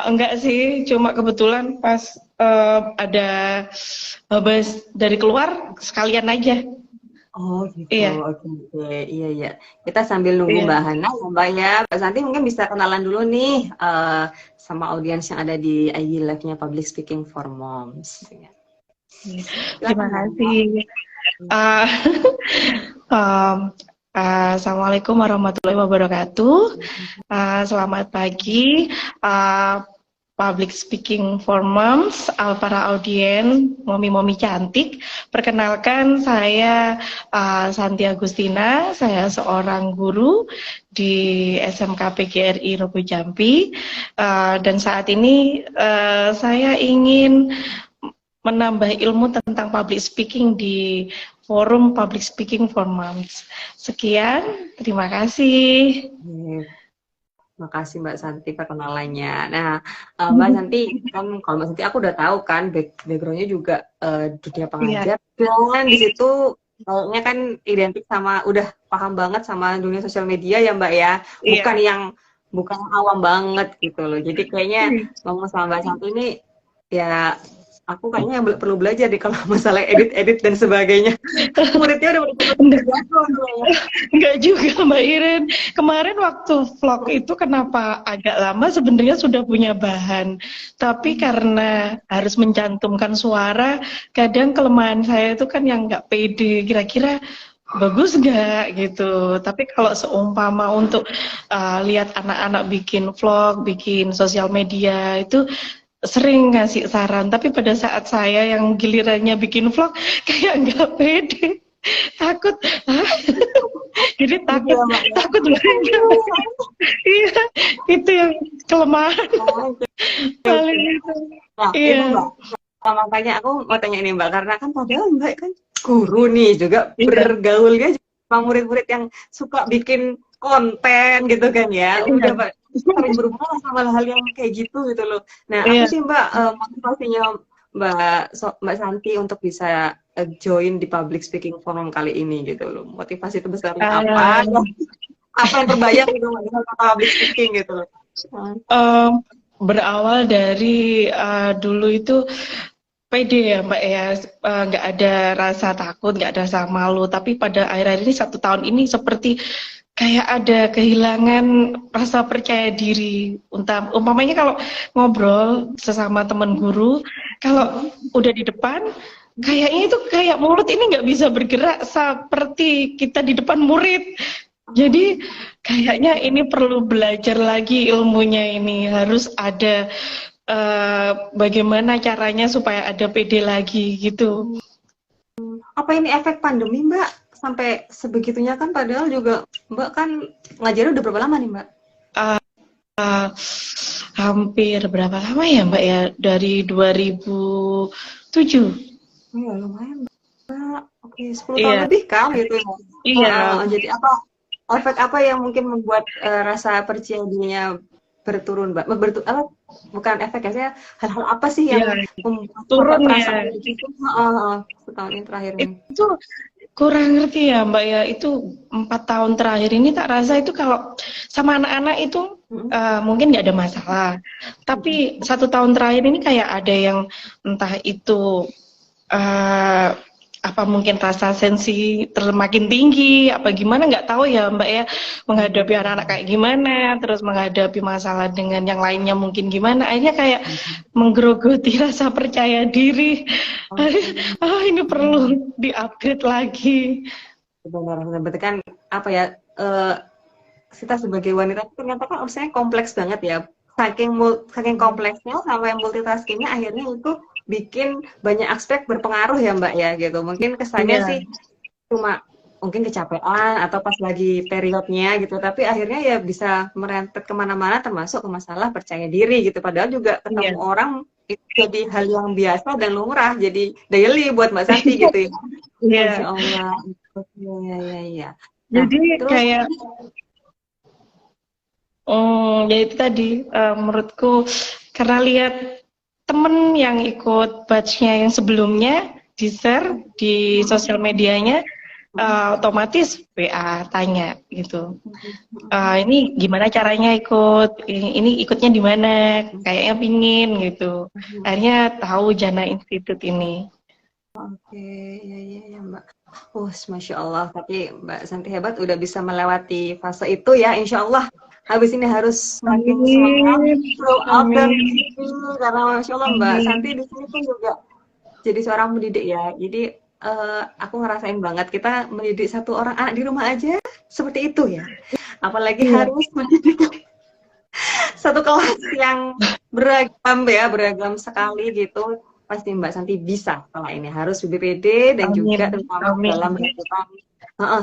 Enggak sih, cuma kebetulan pas ada habis dari keluar sekalian aja. Oh gitu, Iya, oke, oke. Iya, iya. Kita sambil nunggu iya. Mbak Hana ya Mbak ya. Mbak Santi mungkin bisa kenalan dulu nih sama audiens yang ada di IG Live-nya Public Speaking for Moms. Ya. Terima Silakan Mbak. kasih. Uh, um, Assalamualaikum warahmatullahi wabarakatuh. Selamat pagi, Public Speaking for Moms, para audien, momi-momi cantik. Perkenalkan, saya Santi Agustina, saya seorang guru di SMK PGRI Robo Jambi, dan saat ini saya ingin menambah ilmu tentang public speaking di forum Public Speaking for Moms. Sekian, terima kasih. Makasih Mbak Santi perkenalannya. Nah, Mbak Santi kan kalau Mbak Santi aku udah tahu kan backgroundnya juga dunia pengajar dan di situ kayaknya kan identik sama udah paham banget sama dunia sosial media ya Mbak ya. Bukan yang awam banget gitu loh. Jadi kayaknya ngomong sama Mbak Santi ini ya aku kayaknya perlu belajar deh kalau masalah edit dan sebagainya. Muridnya udah Enggak juga Mbak Iren. Kemarin waktu vlog itu kenapa agak lama sebenarnya sudah punya bahan. Tapi karena harus mencantumkan suara, kadang kelemahan saya itu kan yang nggak pede. Kira-kira bagus nggak gitu. Tapi kalau seumpama untuk lihat anak-anak bikin vlog, bikin sosial media itu sering ngasih saran, tapi pada saat saya yang gilirannya bikin vlog kayak nggak pede, takut, jadi takut banget. Iya, itu yang kelemahan paling itu. Nah, Iya. itu Mbak. Nah, makanya aku mau tanya ini Mbak, karena kan padahal Mbak kan guru nih juga bergaulnya sama murid-murid yang suka bikin konten gitu kan ya. Udah Mbak sering berhubungan sama hal yang kayak gitu loh. Nah, apa sih Mbak motivasinya Mbak Santi untuk bisa join di public speaking forum kali ini gitu loh. Motivasi itu besarnya apa? Apa yang terbayang gitu dengan public speaking gitu loh. Berawal dari dulu itu pede ya Mbak ya, nggak ada rasa takut, nggak ada rasa malu, tapi pada akhir-akhir ini 1 tahun ini seperti kayak ada kehilangan rasa percaya diri. Umpamanya kalau ngobrol sesama teman guru, kalau udah di depan, kayaknya itu kayak mulut ini nggak bisa bergerak seperti kita di depan murid. Jadi kayaknya ini perlu belajar lagi ilmunya ini, harus ada bagaimana caranya supaya ada PD lagi gitu. Apa ini efek pandemi Mbak? Sampai sebegitunya kan padahal juga Mbak kan ngajarnya udah berapa lama nih Mbak? Hampir berapa lama ya Mbak ya? Dari 2007. Iya lumayan Mbak. Oke, 10 tahun lebih kan gitu ya? Iya. Jadi efek apa yang mungkin membuat rasa percaya dirinya berturun Mbak? Bukan efek ya, saya hal-hal apa sih yang membuat turun perasaan gitu? Setahun ini terakhir ini. Itu kurang ngerti ya Mbak ya, itu 4 tahun terakhir ini tak rasa itu kalau sama anak-anak itu mungkin nggak ada masalah, tapi 1 tahun terakhir ini kayak ada yang entah itu apa mungkin rasa sensi makin tinggi apa gimana, nggak tahu ya Mbak ya, menghadapi anak-anak kayak gimana, terus menghadapi masalah dengan yang lainnya mungkin gimana, akhirnya kayak menggerogoti rasa percaya diri. Ini perlu di-upgrade lagi. Benar, berarti kan apa ya, kita sebagai wanita ternyata kan urusannya kompleks banget ya, saking kompleksnya sampai multitaskingnya akhirnya itu bikin banyak aspek berpengaruh ya Mbak ya gitu. Mungkin kesannya sih cuma mungkin kecapean atau pas lagi periodnya gitu, tapi akhirnya ya bisa merentet kemana-mana termasuk ke masalah percaya diri gitu. Padahal juga ketemu orang itu jadi hal yang biasa dan lumrah, jadi daily buat Mbak Santi gitu ya. Masya Allah. Iya. Nah, Jadi terus kayak ya itu tadi menurutku karena lihat temen yang ikut batchnya yang sebelumnya di-share di sosial medianya, otomatis WA tanya gitu. Ini gimana caranya ikut? Ini ikutnya di mana? Kayaknya pingin gitu. Akhirnya tahu Jana Institute ini. oke, ya, ya, ya, Mbak. Masya Allah. Tapi Mbak Santi hebat, udah bisa melewati fase itu ya. Insya Allah habis ini harus semakin semangat Amin, throughout the amin, karena Masya Allah Mbak Santi amin. di sini pun juga jadi seorang pendidik ya. Jadi aku ngerasain banget kita mendidik satu orang anak di rumah aja seperti itu ya. Apalagi Iya, harus mendidik satu kelas yang beragam ya, beragam sekali gitu. Pasti Mbak Santi bisa kalau ini harus lebih pede dan amin, juga terutama amin. dalam berhadapan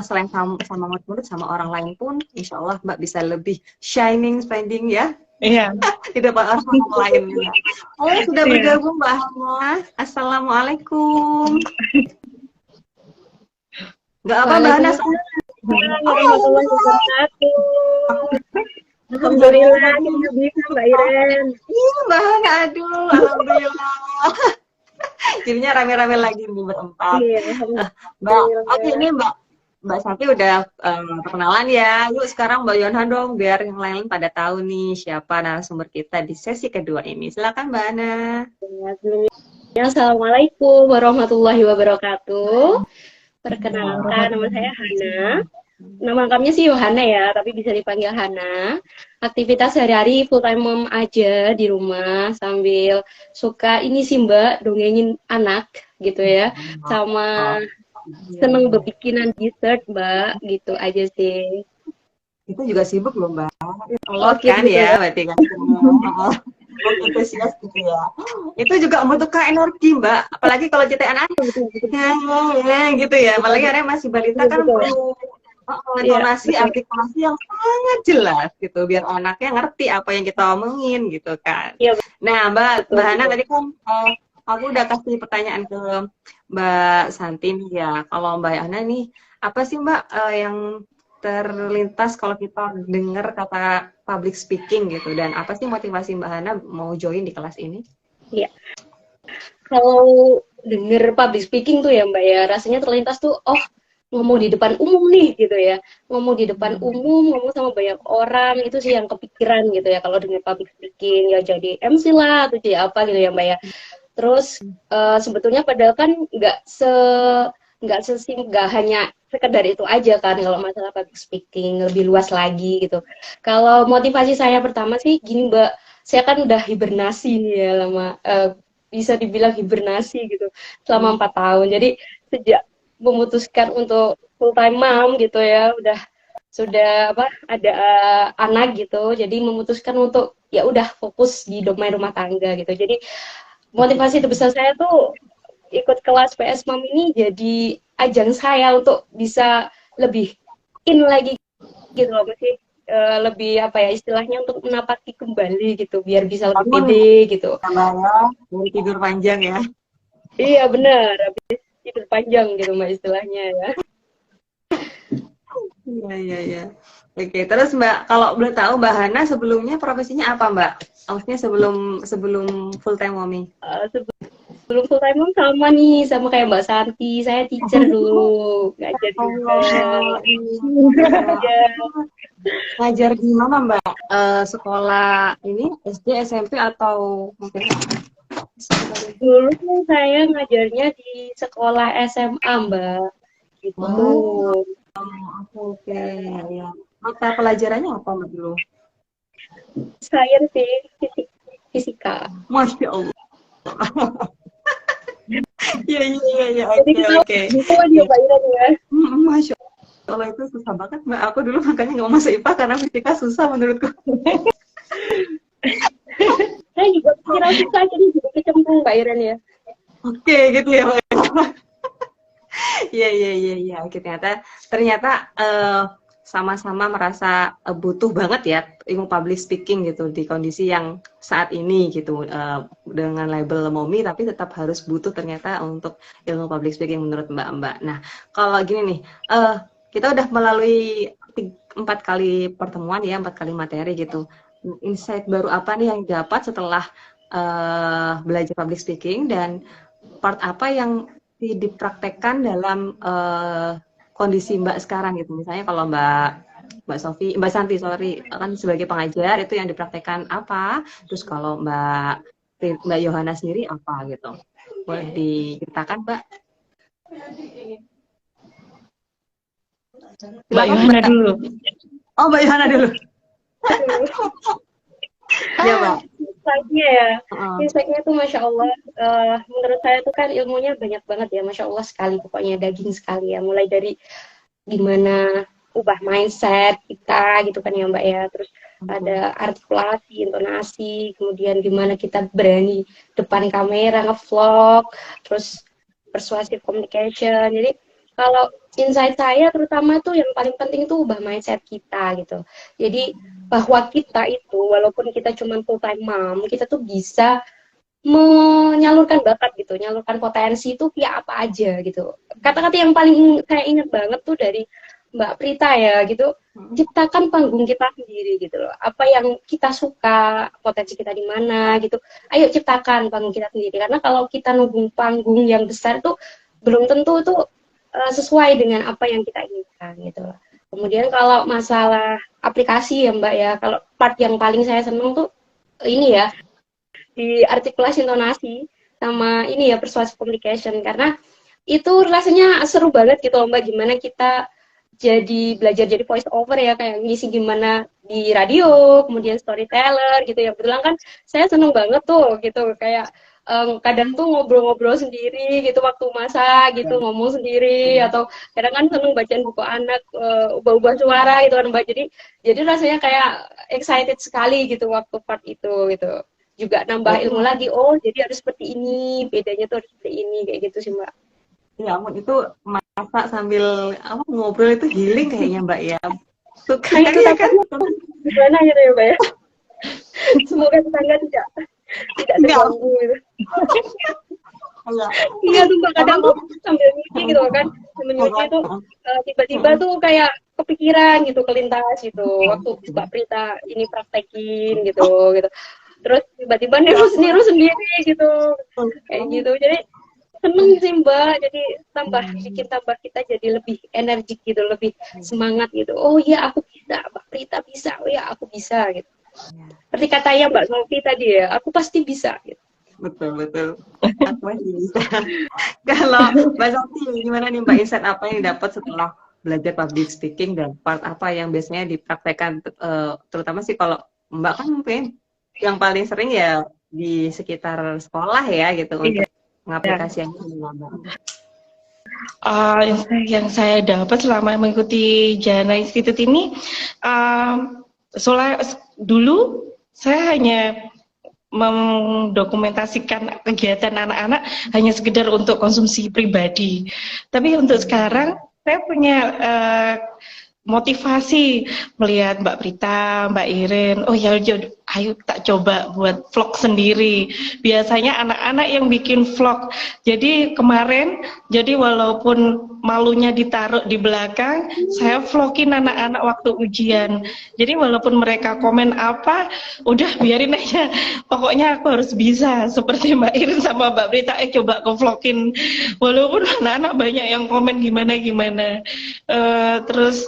selain sama murid-murid sama orang lain pun insya Allah Mbak bisa lebih shining, spending ya Iya, di depan orang lain ya. Oh, sudah iya. bergabung Mbak Hana. Assalamualaikum. Nggak apa Mbak Hana. Waalaikumsalam Oh, warahmatullahi wabarakatuh. alhamdulillah. Alhamdulillah akhirnya bisa Mbak Iren. Iya Mbak Hana, aduh, alhamdulillah. Jadinya rame-rame lagi nih berempat. Iya, Mbak, alhamdulillah. oke ini Mbak Santi udah perkenalan ya. Yuk sekarang Mbak Yonhan dong, biar yang lain pada tahu nih siapa narasumber kita di sesi kedua ini. Silakan Mbak Ana. Sebelumnya, Assalamualaikum warahmatullahi wabarakatuh. Perkenalkan, nama saya Hana. Nama lengkapnya sih Yohana ya, tapi bisa dipanggil Hana. Aktivitas sehari-hari full time mom aja di rumah sambil suka ini sih Mbak, dongengin anak gitu ya. Sama seneng berbikinan dessert Mbak, gitu aja sih. Itu juga sibuk loh Mbak. Lot Oke, kan gitu ya, ya. berarti kan. Antusias gitu ya. Itu juga membutuhkan energi Mbak. Apalagi kalau jadi anak gitu ya. Apalagi anak masih balita kan Betul. perlu Iya, intonasi, betul. artikulasi yang sangat jelas gitu, biar anaknya ngerti apa yang kita omongin gitu kan. Iya, Nah, Mbak betul, Hana betul. tadi kan aku udah kasih pertanyaan ke Mbak Santi nih ya. Kalau Mbak Hana nih, apa sih Mbak yang terlintas kalau kita dengar kata public speaking gitu, dan apa sih motivasi Mbak Hana mau join di kelas ini? Iya. Kalau denger public speaking tuh ya Mbak ya, rasanya terlintas tuh, oh ngomong di depan umum nih gitu ya. Ngomong di depan umum, ngomong sama banyak orang, itu sih yang kepikiran gitu ya. Kalau denger public speaking, ya jadi MC lah, atau jadi apa gitu ya Mbak ya. Terus sebetulnya padahal kan nggak hanya sekedar itu aja kan kalau masalah public speaking lebih luas lagi gitu. Kalau motivasi saya pertama sih gini Mbak, saya kan udah hibernasi nih ya lama, bisa dibilang hibernasi gitu selama 4 tahun. Jadi sejak memutuskan untuk full time mom gitu ya, sudah ada anak gitu, jadi memutuskan untuk ya udah fokus di domain rumah tangga gitu. Jadi motivasi terbesar saya tuh ikut kelas PS Mom ini jadi ajang saya untuk bisa lebih in lagi gitu loh, masih lebih apa ya istilahnya untuk menapaki kembali gitu biar bisa lebih pede gitu. Mbak, dari tidur panjang ya. Iya benar, habis tidur panjang gitu Mbak istilahnya ya. Iya. Oke, terus Mbak, kalau boleh tahu Mbak Hana sebelumnya profesinya apa Mbak? Maksudnya sebelum full time mommy? Sebelum full time mom sama nih, sama kayak Mbak Santi, saya teacher dulu, ngajar juga. Iya. Ngajar di mana Mbak? Sekolah ini SD, SMP atau mungkin? Dulu tuh saya ngajarnya di sekolah SMA Mbak, gitu. Oke. Ya. Mata pelajarannya apa Mbak dulu? Science sih, fisika. Masya Allah. Iya. Oke. Gitu aja Mbak Iren ya. Masya Allah, itu susah banget Mbak. Aku dulu makanya nggak mau masuk IPA karena fisika susah menurutku. Saya juga kira susah, jadi juga kecemplung Mbak Iren ya. Oke, gitu ya Mbak. Iya. Oke, ternyata sama-sama merasa butuh banget ya ilmu public speaking gitu di kondisi yang saat ini gitu, dengan label mommy tapi tetap harus butuh ternyata untuk ilmu public speaking menurut Mbak. Nah, kalau gini nih, kita udah melalui 4 kali pertemuan ya, 4 kali materi gitu. Insight baru apa nih yang dapat setelah belajar public speaking, dan part apa yang dipraktekkan dalam kondisi Mbak sekarang gitu. Misalnya kalau Mbak Santi, sorry, kan sebagai pengajar itu yang dipraktekkan apa, terus kalau Mbak Yohana sendiri apa gitu. Boleh diceritakan, Mbak? Mbak Yohana dulu. Oh, Mbak Yohana dulu. Ya, Mbak. Insight-nya ya, insight-nya tuh Masya Allah, menurut saya tuh kan ilmunya banyak banget ya, Masya Allah sekali, pokoknya daging sekali ya, mulai dari gimana ubah mindset kita gitu kan ya Mbak ya, terus ada artikulasi, intonasi, kemudian gimana kita berani depan kamera nge-vlog, terus persuasive communication. Jadi kalau insight saya terutama tuh yang paling penting tuh ubah mindset kita gitu. Jadi bahwa kita itu walaupun kita cuma full time mom, kita tuh bisa menyalurkan bakat gitu, nyalurkan potensi itu via apa aja gitu. Kata-kata yang paling saya ingat banget tuh dari Mbak Prita ya gitu, ciptakan panggung kita sendiri gitu loh. Apa yang kita suka, potensi kita di mana gitu. Ayo ciptakan panggung kita sendiri, karena kalau kita nunggu panggung yang besar tuh belum tentu tuh sesuai dengan apa yang kita inginkan gitu loh. Kemudian kalau masalah aplikasi ya Mbak ya, kalau part yang paling saya seneng tuh ini ya, di artikulasi intonasi sama ini ya persuasive communication, karena itu rasanya seru banget gitu loh Mbak, gimana kita jadi belajar jadi voice over ya, kayak ngisi gimana di radio, kemudian storyteller gitu ya. Kebetulan kan saya seneng banget tuh gitu, kayak kadang tuh ngobrol-ngobrol sendiri gitu waktu masak gitu, ngomong sendiri, atau kadang kan seneng bacain buku anak, ubah-ubah suara gitu kan Mbak. Jadi rasanya kayak excited sekali gitu waktu part itu gitu. Juga nambah ilmu lagi, oh jadi harus seperti ini, bedanya tuh harus seperti ini, kayak gitu sih Mbak. Ya ampun, itu masak sambil ngobrol itu healing kayaknya Mbak ya. Suka itu ya kan? Gimana gitu ya Mbak ya. Semoga tetangga tidak terganggu gitu. Iya tuh Mbak, kadang tuh sambil nyuci gitu kan, sambil nyuci tuh tiba-tiba tuh kayak kepikiran gitu, kelintas gitu waktu Mbak Prita ini praktekin gitu. Terus tiba-tiba niru sendiri gitu, kayak gitu. Jadi seneng sih Mbak, jadi bikin kita jadi lebih energik gitu, lebih semangat gitu. Oh iya aku bisa, Mbak Prita bisa, oh ya aku bisa gitu. Seperti katanya Mbak Sofi tadi ya, aku pasti bisa gitu. Betul. Aku masih bisa. Kalau Mbak Sofi gimana nih Mbak, insight apa yang dapat setelah belajar public speaking, dan part apa yang biasanya dipraktekkan, terutama sih kalau Mbak kan mungkin yang paling sering ya di sekitar sekolah ya gitu, untuk mengaplikasikannya gimana? Yang saya dapat selama mengikuti Jana Institute ini, dulu saya hanya mendokumentasikan kegiatan anak-anak hanya sekedar untuk konsumsi pribadi. Tapi untuk sekarang saya punya motivasi melihat Mbak Prita, Mbak Irin, oh ya ayo tak coba buat vlog sendiri. Biasanya anak-anak yang bikin vlog. Jadi kemarin, walaupun malunya ditaruh di belakang, saya vlogin anak-anak waktu ujian. Jadi walaupun mereka komen apa, udah biarin aja. Pokoknya aku harus bisa seperti Mbak Irin sama Mbak Prita, coba aku vlogin. Walaupun anak-anak banyak yang komen gimana-gimana. Terus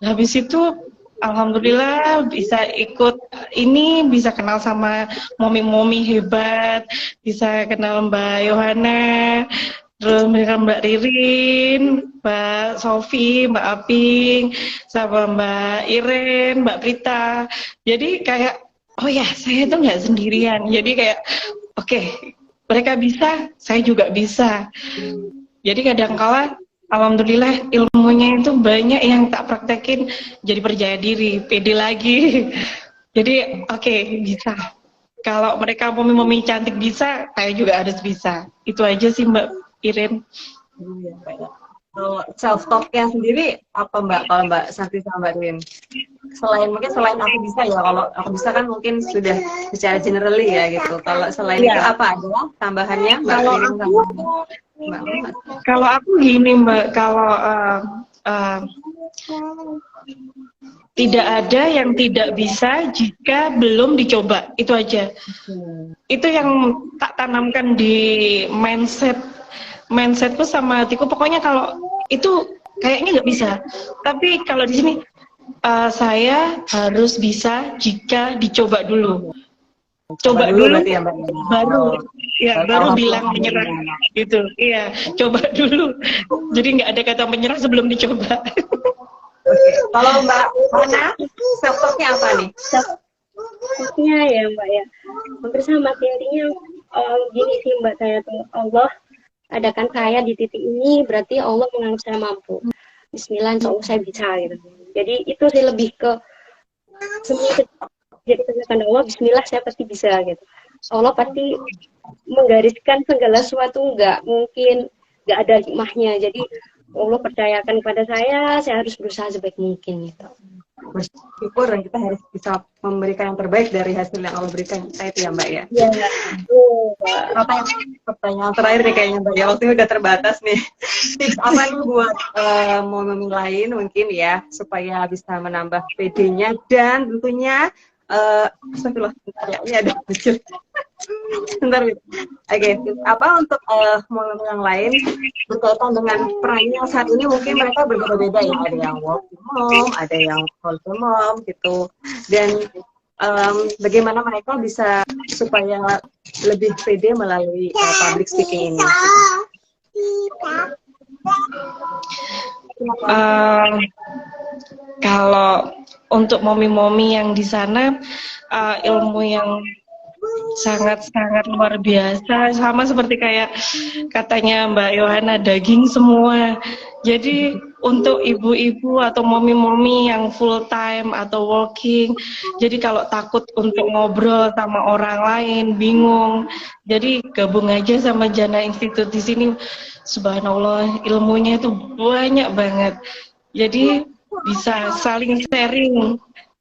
habis itu alhamdulillah bisa ikut ini, bisa kenal sama momi-momi hebat, bisa kenal Mbak Yohana, terus Mbak Ririn, Mbak Sofi, Mbak Aping, sama Mbak Iren, Mbak Prita. Jadi kayak, oh ya saya tuh nggak sendirian. Jadi kayak, oke, mereka bisa, saya juga bisa. Jadi kadangkala alhamdulillah ilmunya itu banyak yang tak praktekin, jadi percaya diri, pede lagi. Jadi oke, bisa. Kalau mereka momi-momi cantik bisa, saya juga harus bisa. Itu aja sih Mbak Irin. Kalau self talk-nya sendiri apa Mbak, kalau Mbak Santi sama Mbak Irin? Selain aku bisa ya, kalau aku bisa kan mungkin sudah secara generally ya gitu. Kalau selain itu apa ada tambahannya Mbak Irin sama Mbak? Kalau aku gini Mbak, kalau Tidak ada yang tidak bisa jika belum dicoba. Itu aja. Itu yang tak tanamkan di mindsetku sama hatiku. Pokoknya kalau itu kayaknya nggak bisa. Tapi kalau di sini saya harus bisa jika dicoba dulu. Coba dulu berarti ya, Mbak. baru bilang menyerah gitu. Iya, coba dulu. Jadi nggak ada kata menyerah sebelum dicoba. Kalau Mbak Hana, self-talk-nya apa nih? Self-talk-nya ya Mbak ya, hampir sama teorinya. Gini sih Mbak, saya tuh Allah adakan saya di titik ini, berarti Allah menganggap saya mampu. Bismillah, insya Allah saya bisa gitu. Jadi itu sih lebih ke semua jadi kehendak Allah, Bismillah saya pasti bisa gitu. Allah pasti menggariskan segala sesuatu, nggak mungkin nggak ada hikmahnya. Jadi Allah percayakan kepada saya harus berusaha sebaik mungkin gitu. Bersyukur dan kita harus bisa memberikan yang terbaik dari hasil yang Allah berikan kita itu ya Mbak ya. Iya. Apa yang pertanyaan terakhir nih kayaknya Mbak ya, waktunya udah terbatas nih. Tips apa nih buat momen lain mungkin ya supaya bisa menambah PD-nya dan tentunya astagfirullah, bentar ya, ini ada kecil. Bentar, oke. Apa untuk momen yang lain berkaitan dengan perannya saat ini mungkin mereka berbeda-beda ya, ada yang working mom, ada yang full time mom gitu, dan bagaimana mereka bisa supaya lebih pede melalui public speaking ini. Kalau untuk momi-momi yang di sana ilmu yang sangat-sangat luar biasa, sama seperti kayak katanya Mbak Yohana, daging semua. Jadi untuk ibu-ibu atau momi-momi yang full time atau working, jadi kalau takut untuk ngobrol sama orang lain, bingung, jadi gabung aja sama Jana Institute di sini. Subhanallah, ilmunya itu banyak banget. Jadi bisa saling sharing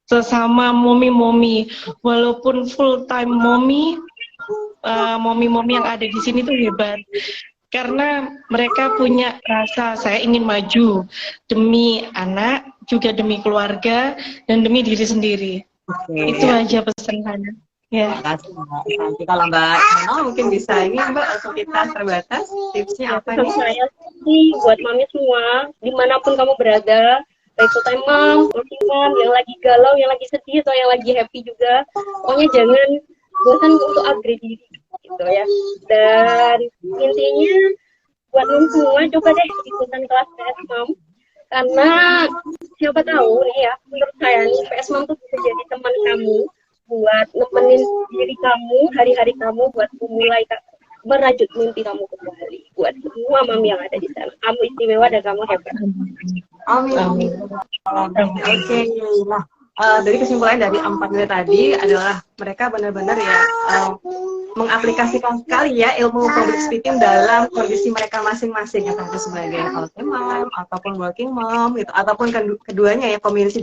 sesama momi-momi, walaupun full time momi yang ada di sini tuh hebat karena mereka punya rasa saya ingin maju demi anak, juga demi keluarga dan demi diri sendiri. Itu aja pesannya. Ya. Nanti kalau Mbak Hana mungkin bisa ini Mbak, untuk kita terbatas tipsnya apa nih? Saya sih buat mami semua, dimanapun kamu berada, baik full time mom, working mom, yang lagi galau, yang lagi sedih atau yang lagi happy juga, pokoknya jangan bosan untuk upgrade diri gitu ya. Dan intinya buat mom semua, coba deh ikutan kelas PS Mom, karena siapa tahu nih ya, menurut saya nih PS Mom tuh bisa jadi teman kamu buat nemenin diri kamu, hari-hari kamu, buat memulai merajut mimpi kamu kembali. Buat semua mami yang ada di sana, kamu istimewa dan kamu hebat. Amin. Oke, nah dari kesimpulan dari 4 menit tadi adalah mereka benar-benar ya mengaplikasikan sekali ya ilmu public speaking dalam kondisi mereka masing-masing, entah itu sebagai full time mom ataupun working mom gitu, ataupun keduanya ya, kondisi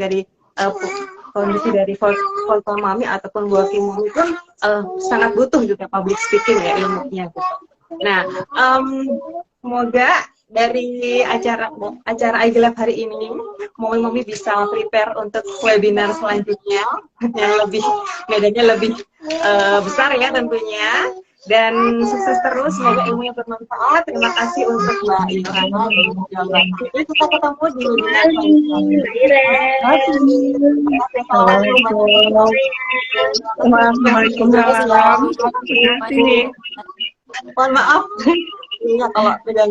dari full time mami ataupun working mom itu sangat butuh juga public speaking ya ilmunya gitu. Nah, semoga dari acara iGlab hari ini momi-momi bisa prepare untuk webinar selanjutnya yang lebih medannya lebih besar ya tentunya, dan sukses terus, semoga ilmunya bermanfaat. Terima kasih untuk Mbak Yohana dan Mbak Yohana. Kita ketemu di webinar Waalaikumsalam. Mohon maaf ya kalau beda